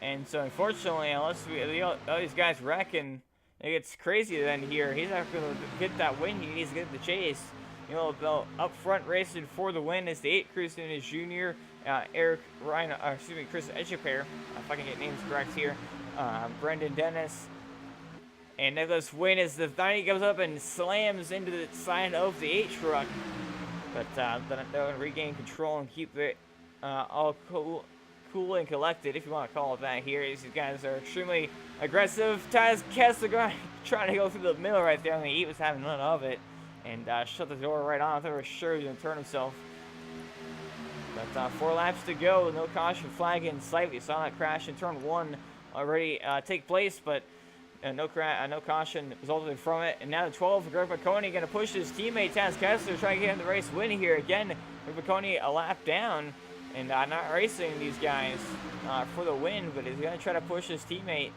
And so, unfortunately, unless all these guys wreck and it gets crazy then here, he's not going to get that win. He needs to get the chase. Up front racing for the win is the 8 cruising his junior, Chris Echepair, if I can get names correct here, Brendan Dennis. And Nicholas Wayne as the 90 goes up and slams into the side of the 8 truck. But then they'll regain control and keep it all cool and collected, if you want to call it that here. These guys are extremely aggressive. Taz Kessler trying to go through the middle right there, and he was having none of it. And shut the door right on. I thought he was sure he was going to turn himself. But 4 laps to go. No caution flag in sight. We saw that crash in turn 1 already take place, but no caution resulted from it. And now the 12, Greg McConey going to push his teammate Taz Kessler, trying to get him the race win here. Again, Greg McConey a lap down. And not racing these guys for the win, but he's going to try to push his teammate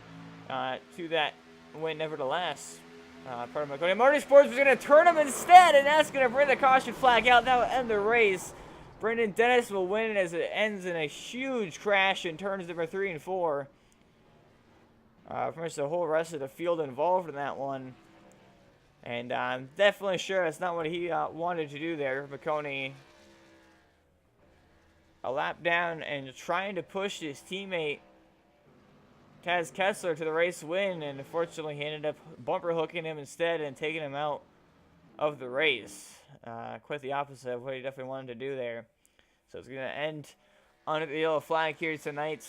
to that win nevertheless. Part of McConey. Motorsports was going to turn him instead, and that's going to bring the caution flag out. That will end the race. Brendan Dennis will win as it ends in a huge crash in turns number 3 and 4. Pretty much the whole rest of the field involved in that one. And I'm definitely sure that's not what he wanted to do there. McConey a lap down and trying to push his teammate Taz Kessler to the race win, and unfortunately he ended up bumper hooking him instead and taking him out of the race. Quite the opposite of what he definitely wanted to do there. So it's going to end under the yellow flag here tonight.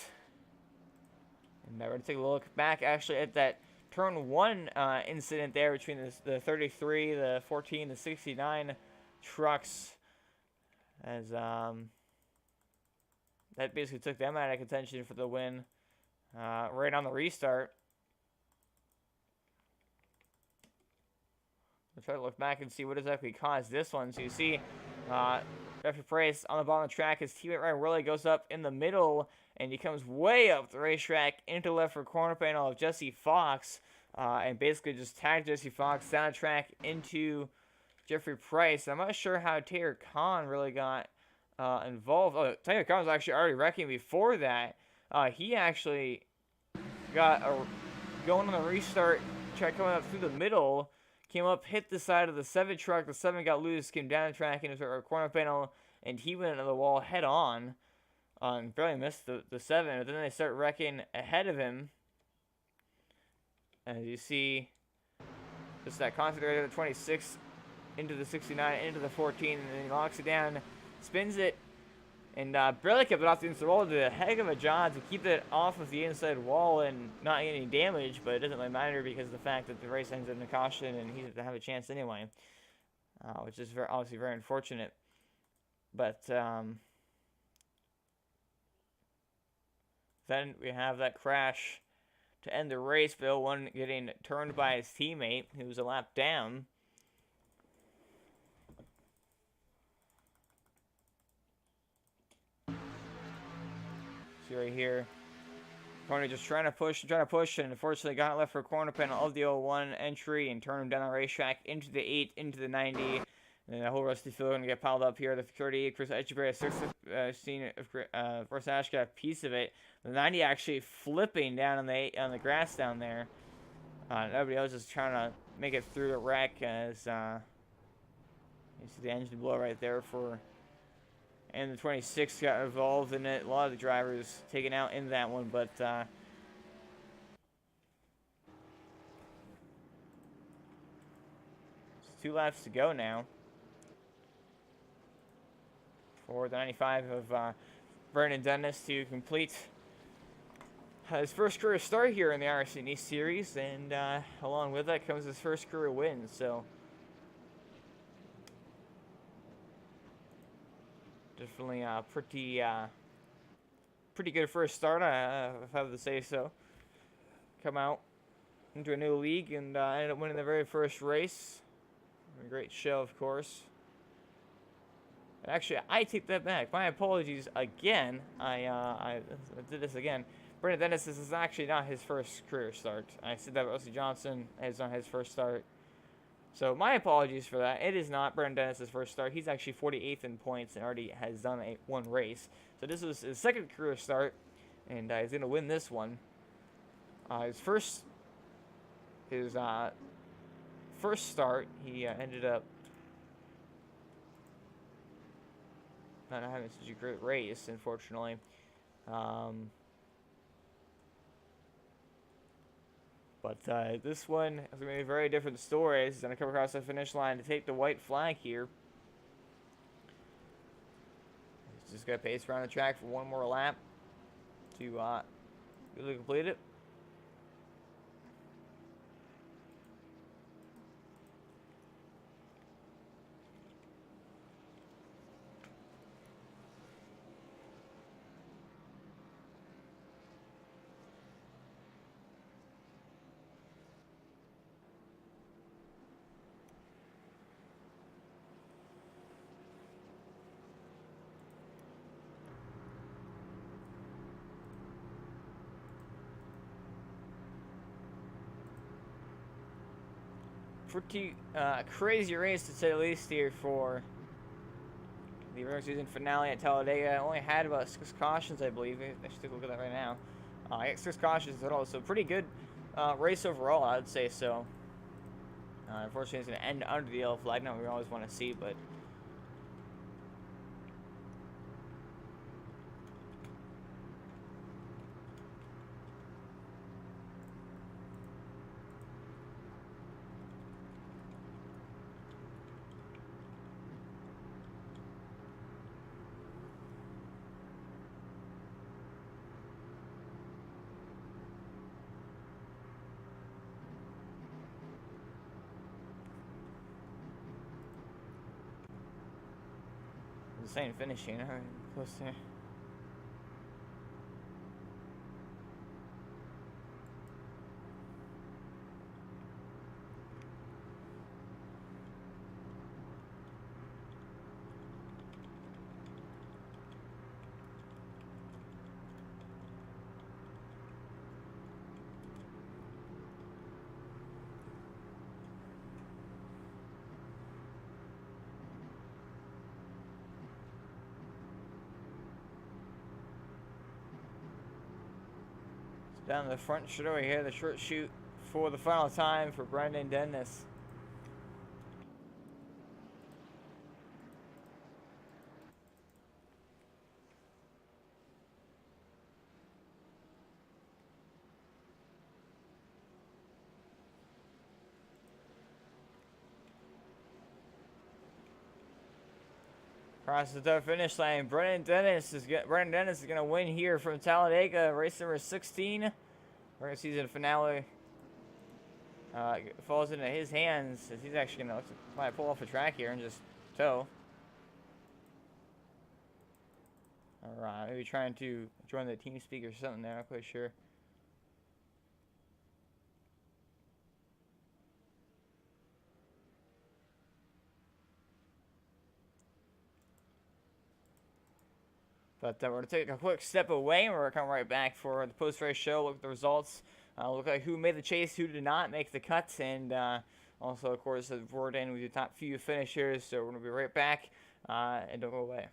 And we're going to take a look back actually at that turn 1 incident there between the 33, the 14, the 69 trucks, as that basically took them out of contention for the win right on the restart. We'll try to look back and see what exactly caused this one. So you see Jeffrey Price on the bottom of the track. His teammate Ryan Worley goes up in the middle, and he comes way up the racetrack into the left for corner panel of Jesse Fox, and basically just tagged Jesse Fox down the track into Jeffrey Price. I'm not sure how Taylor Khan really got involved. Oh, Taylor Khan was actually already wrecking before that. He actually got going on the restart track, coming up through the middle, came up, hit the side of the 7 truck. The 7 got loose, came down the track into our corner panel, and he went into the wall head on. And barely missed the 7, but then they start wrecking ahead of him. As you see, just that constant area of the 26 into the 69, into the 14, and then he locks it down, spins it, and barely kept it off the inside wall. Did a heck of a job to keep it off of the inside wall and not get any damage, but it doesn't really matter because of the fact that the race ends in a caution and he doesn't have a chance anyway, which is obviously very unfortunate. But then we have that crash to end the race. Bill one getting turned by his teammate, who was a lap down. See right here, Tony just trying to push, and unfortunately got left for a corner panel of the 01 entry and turned him down the racetrack into the 8, into the 90. And the whole rest of the field going to get piled up here. The 38, Chris Echeverry, 6th, seen Force Ash got a piece of it. The 90 actually flipping down on the grass down there. Everybody else is trying to make it through the wreck as you see the engine blow right there for. And the 26 got involved in it. A lot of the drivers taken out in that one, but it's 2 laps to go now for the 95 of Vernon Dennis to complete his first career start here in the iRacing East Series, and along with that comes his first career win. So definitely a pretty good first start, if I have to say so. Come out into a new league and ended up winning the very first race. A great show, of course. Actually, I take that back. My apologies again. I did this again. Brandon Dennis, this is actually not his first career start. I said that Rusty Johnson is not his first start. So my apologies for that. It is not Brandon Dennis' first start. He's actually 48th in points and already has done one race. So this is his second career start, and he's going to win this one. His first start, he ended up not having such a great race, unfortunately. But this one is going to be a very different story. He's going to come across the finish line to take the white flag here. He's just going to pace around the track for one more lap to really complete it. Pretty crazy race to say the least here for the regular season finale at Talladega. Only had about 6 cautions, I believe. I should take a look at that right now. I got 6 cautions at all, so pretty good race overall, I would say so. Unfortunately, it's going to end under the yellow flag. Not what we always want to see, but insane finishing. Close there. Down the front straightaway here, the short shoot for the final time for Brendan Dennis. Across the finish line, Brendan Dennis is gonna win here from Talladega, race number 16. We're gonna see the finale falls into his hands as he's actually gonna might pull off the track here and just tow. All right, maybe trying to join the team speak or something there. Not quite sure. But we're going to take a quick step away, and we're going to come right back for the post-race show, look at the results, look at who made the chase, who did not make the cuts, and also, of course, forward in with the top few finishers. So we're going to be right back, and don't go away.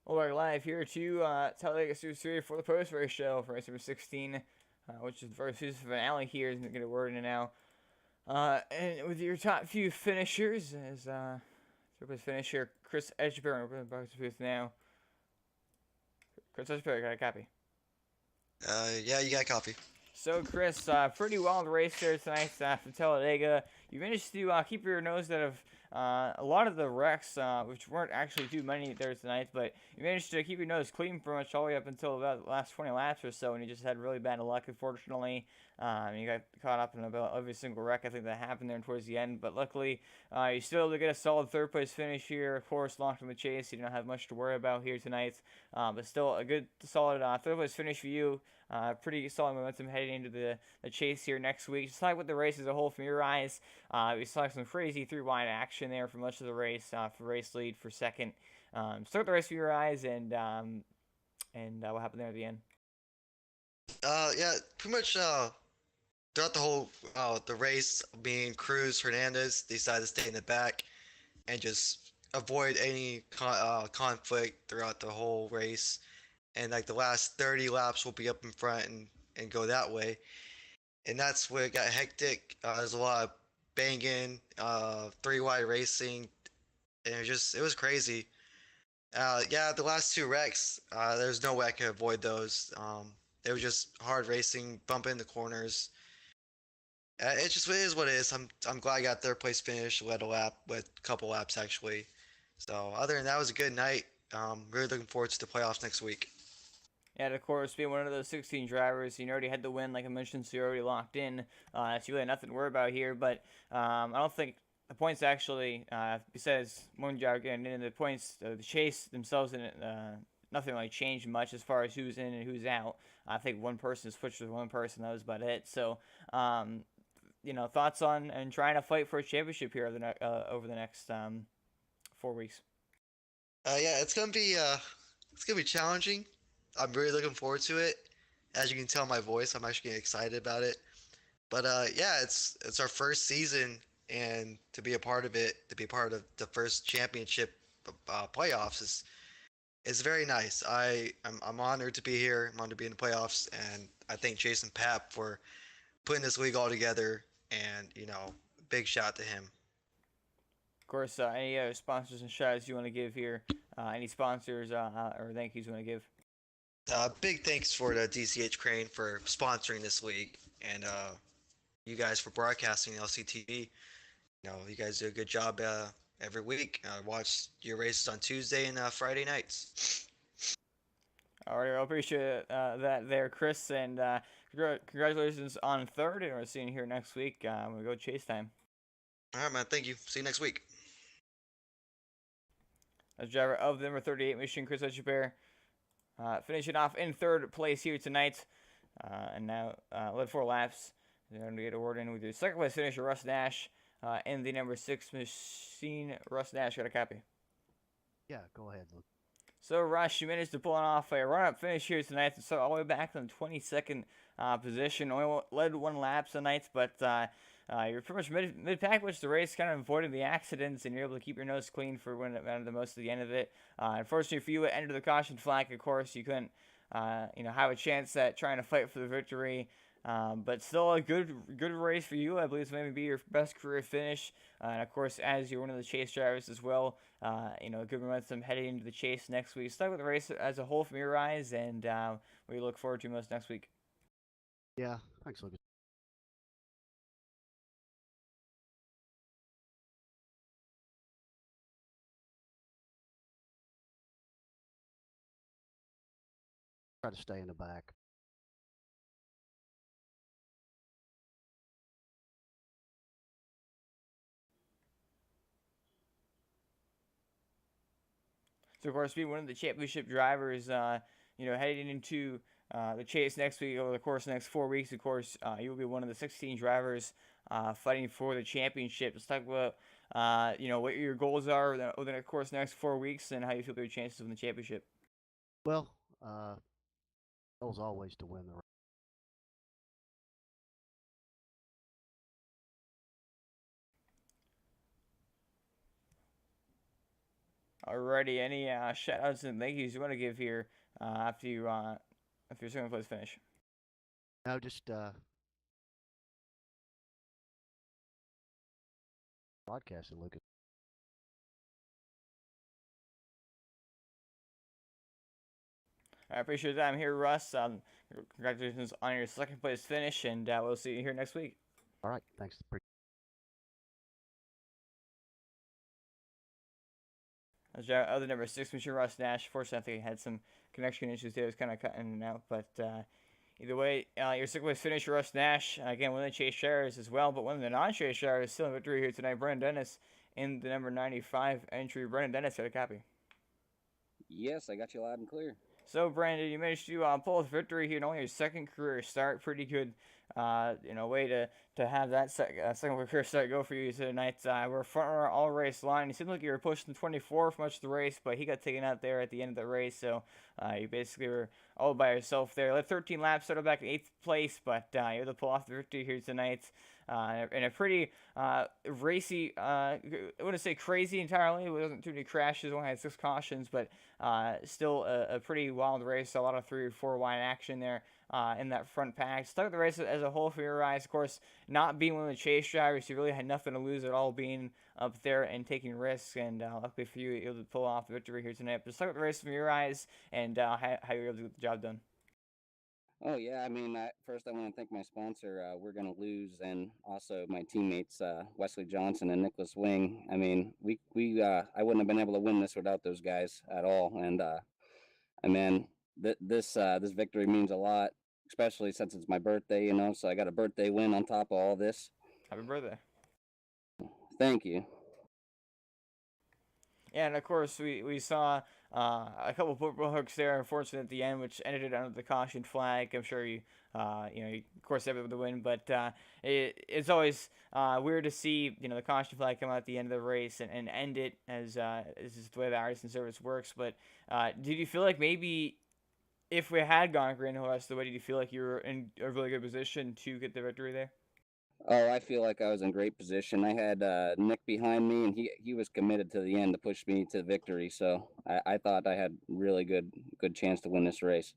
Well, we're live here to Talladega Series 3 for the post-race show for race number 16, which is the first season finale here. Is going to get a word in now. And with your top few finishers, as first finisher Chris Edgeberry, we're in the box booth now. Chris Edgeberry, got a copy. Yeah, you got a copy. So, Chris, pretty wild race there tonight from Talladega. You managed to keep your nose out of a lot of the wrecks, which weren't actually too many there tonight, but you managed to keep your nose clean pretty much all the way up until about the last 20 laps or so, and you just had really bad luck, unfortunately. You got caught up in about every single wreck, I think, that happened there towards the end, but luckily, you still able to get a solid third-place finish here. Of course, locked in the chase, you don't have much to worry about here tonight, but still a good, solid third-place finish for you. Pretty solid momentum heading into the chase here next week. Just like with the race as a whole from your eyes, we saw some crazy three-wide action there for much of the race, for race lead, for second. Start the race for your eyes, and what happened there at the end? Yeah, pretty much throughout the whole the race, being Cruz Hernandez decided to stay in the back and just avoid any conflict throughout the whole race. And like the last 30 laps will be up in front and go that way. And that's where it got hectic. There's a lot of banging, three-wide racing, and it was crazy. Yeah, the last two wrecks, there's no way I could avoid those. They were just hard racing, bumping the corners. It is what it is. I'm glad I got third place finish, led a couple laps actually. So other than that, it was a good night. Really looking forward to the playoffs next week. Yeah, and of course, being one of those 16 drivers, you already had the win, like I mentioned, so you're already locked in. So you really had nothing to worry about here. But I don't think the points actually, besides one driver getting in, the points, the chase themselves, nothing really changed much as far as who's in and who's out. I think one person switched with one person, that was about it. So thoughts on and trying to fight for a championship here over the next 4 weeks. Yeah, it's gonna be challenging. I'm really looking forward to it. As you can tell my voice, I'm actually getting excited about it. But yeah, it's our first season, and to be a part of it, to be part of the first championship playoffs is very nice. I'm honored to be here. I'm honored to be in the playoffs, and I thank Jason Papp for putting this league all together. And big shout out to him. Of course, any other sponsors and shout-outs you want to give here? Any sponsors or thank yous you want to give? Big thanks for the DCH Crane for sponsoring this league, and you guys for broadcasting LCTV. You guys do a good job every week. I watch your races on Tuesday and Friday nights. All right, I appreciate that there, Chris, and congratulations on third, and we're seeing you here next week. We go chase time. All right, man. Thank you. See you next week. As driver of the number 38 machine, Chris Echeverry, finishing off in third place here tonight, and now led 4 laps. They're going to get awarded with your second place finisher, Russ Nash, and the number 6 machine, Russ Nash. Got a copy? Yeah, go ahead, Luke. So, Rush, you managed to pull off a run-up finish here tonight, so all the way back in the 22nd position. Only led 1 lap tonight, but you're pretty much mid-pack, which the race kind of avoided the accidents, and you're able to keep your nose clean for when it mattered the most at the end of it. Unfortunately for you, it ended the caution flag. Of course, you couldn't, have a chance at trying to fight for the victory. But still a good race for you. I believe it's maybe be your best career finish. And of course, as you're one of the chase drivers as well, good momentum heading into the chase next week. Stuck with the race as a whole from your eyes, and we look forward to most next week. Yeah, thanks, Lucas. Try to stay in the back. So, of course, being one of the championship drivers, heading into the chase next week, over the course of the next 4 weeks, of course, you'll be one of the 16 drivers fighting for the championship. Let's talk about, what your goals are over the course of the next 4 weeks and how you feel about your chances of winning the championship. Well, goal's always to win the race. Alrighty, any shout-outs and thank yous you want to give here after your second place finish? No, just broadcasting, Lucas. I appreciate your time here, Russ. Congratulations on your second place finish, and we'll see you here next week. All right, thanks. As other number 6, Mr. Russ Nash. Fortunately, I think he had some connection issues there. It was kind of cutting in and out. But either way, your second place finish, Russ Nash. Again, one of the chase drivers as well. But one of the non-chase drivers still in victory here tonight, Brendan Dennis, in the number 95 entry. Brendan Dennis, got a copy? Yes, I got you loud and clear. So, Brandon, you managed to pull a victory here in only your second career start. Pretty good, way to have that second career start go for you tonight. We're front runner all race line. It seemed like you were pushing 24 for much of the race, but he got taken out there at the end of the race. So you basically were all by yourself there. Led 13 laps, started back in 8th place, but you're able to pull off the victory here tonight. In a pretty racy, I wouldn't say crazy entirely. It wasn't too many crashes. Only had 6 cautions, but still a pretty wild race. A lot of 3 or 4 wide action there in that front pack. Stuck with the race as a whole for your eyes. Of course, not being one of the chase drivers, you really had nothing to lose at all being up there and taking risks. And luckily for you, you were able to pull off the victory here tonight. But stuck with the race from your eyes and how you were able to get the job done. Oh, yeah. I mean, first I want to thank my sponsor, We're Gonna Lose, and also my teammates, Wesley Johnson and Nicholas Wing. I mean, I wouldn't have been able to win this without those guys at all. And, this victory means a lot, especially since it's my birthday, so I got a birthday win on top of all this. Happy birthday. Thank you. Yeah, and of course we saw a couple of purple hooks there, unfortunately at the end, which ended it under the caution flag. I'm sure you of course have it with the win, but it's always weird to see the caution flag come out at the end of the race and end it as this is the way the iRacing service works. But did you feel like maybe if we had gone green the rest of the way, did you feel like you were in a really good position to get the victory there? Oh, I feel like I was in great position. I had Nick behind me, and he was committed to the end to push me to victory. So I thought I had really good chance to win this race.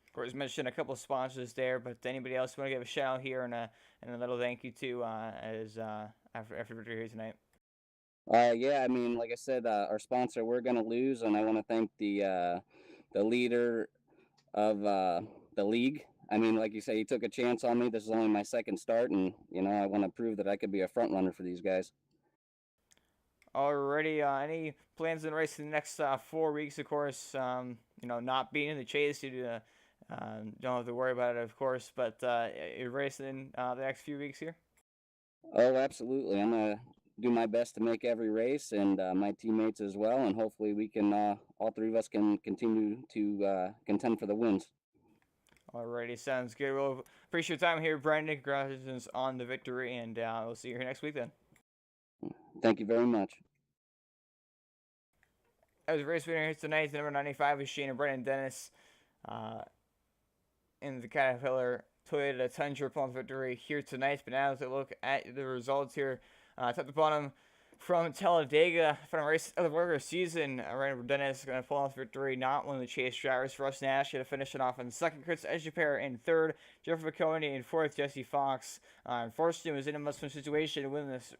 Of course, mentioned a couple of sponsors there, but anybody else want to give a shout out here and a little thank you to as after victory here tonight? Yeah, I mean, like I said, our sponsor, we're gonna lose, and I want to thank the leader of the league. I mean, like you say, he took a chance on me. This is only my second start, and I want to prove that I could be a front runner for these guys. Already, any plans in the race in the next 4 weeks? Of course, not being in the chase, you don't have to worry about it, of course. But you're racing the next few weeks here. Oh, absolutely. I'm gonna do my best to make every race, and my teammates as well, and hopefully we can all three of us can continue to contend for the wins. Alrighty, sounds good. Well, appreciate your time here, Brandon. Congratulations on the victory, and we'll see you here next week then. Thank you very much. As a race winner here tonight, the number 95 is Shane and Brandon Dennis in the Caterpillar Toyota Tundra pulling victory here tonight. But now, as we look at the results here, top to bottom from Talladega, final race of the regular season, Brandon Dennis going to pull off victory, not one of the chase drivers. Russ Nash going to finish it off in second. Chris Ejipair in third. Jeffrey McConey in fourth. Jesse Fox, unfortunately, was in a must-win situation to win this,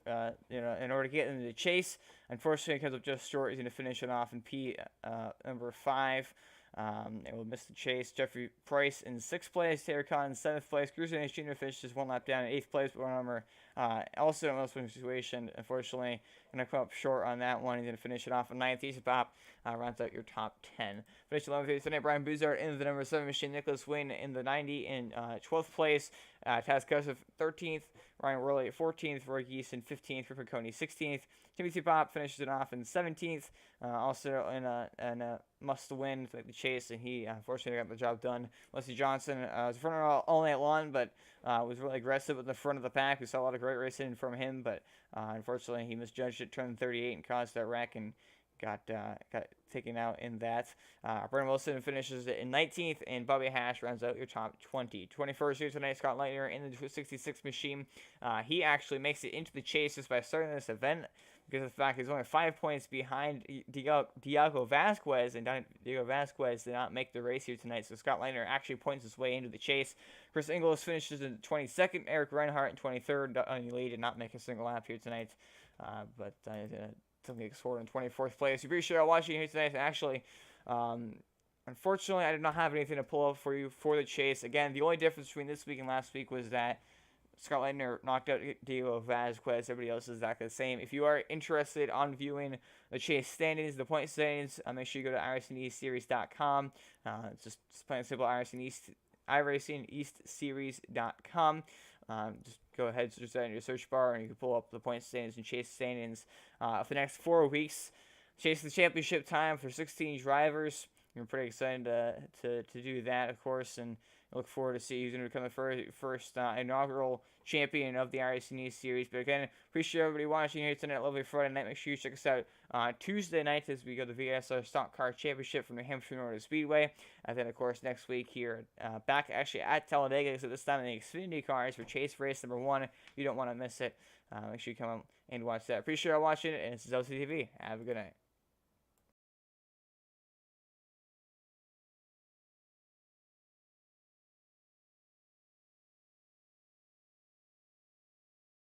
in order to get into the chase. Unfortunately, because of just short, he's going to finish it off in P number 5. And will miss the chase. Jeffrey Price in 6th place. Taylor Kahn in 7th place. Cruiser Nash Jr. finishes one lap down in 8th place. But number also in a must-win situation. Unfortunately, going to come up short on that one. He's going to finish it off in 9th. Easy Pop rounds out your top 10. Finish 11th tonight. Brian Buzard in the number 7 machine. Nicholas Wayne in the 90 in 12th place. Taz Kusov 13th. Ryan Worley 14th. Roy Geeson 15th. Griffin Coney 16th. Timothy Pop finishes it off in 17th. Also in a must-win like the chase, and he unfortunately got the job done. Leslie Johnson was in front of all night long, but was really aggressive at the front of the pack. We saw a lot of great racing from him, but unfortunately he misjudged it, turning 38 and caused that wreck and got taken out in that. Brennan Wilson finishes it in 19th, and Bobby Hash rounds out your top 20. 21st here tonight, Scott Leitner in the 66 machine. He actually makes it into the chase just by starting this event, because of the fact he's only 5 points behind Diego Vasquez, and Diego Vasquez did not make the race here tonight, so Scott Leitner actually points his way into the chase. Chris Ingles finishes in 22nd, Eric Reinhardt in 23rd. Donnie Lee did not make a single lap here tonight, but something scored in 24th place. We appreciate you watching here tonight. Actually, unfortunately, I did not have anything to pull up for you for the chase. Again, the only difference between this week and last week was that Scott Leitner knocked out Diego Vasquez. Everybody else is exactly the same. If you are interested on viewing the chase standings, the point standings, make sure you go to iRacingEastSeries.com. It's just plain and simple, iRacingEastSeries.com. Just go ahead, search that in your search bar, and you can pull up the point standings and chase standings for the next 4 weeks. Chase the championship time for 16 drivers. We're pretty excited to do that, of course, and I look forward to see who's going to become the first inaugural champion of the iRacing East Series. But again, appreciate everybody watching here tonight. Lovely Friday night. Make sure you check us out Tuesday night as we go to the VSR Stock Car Championship from New Hampshire Motor Speedway. And then, of course, next week here back actually at Talladega. So this time in the Xfinity cars for Chase Race number 1. You don't want to miss it. Make sure you come out and watch that. Appreciate you watching it. And this is LCTV. Have a good night.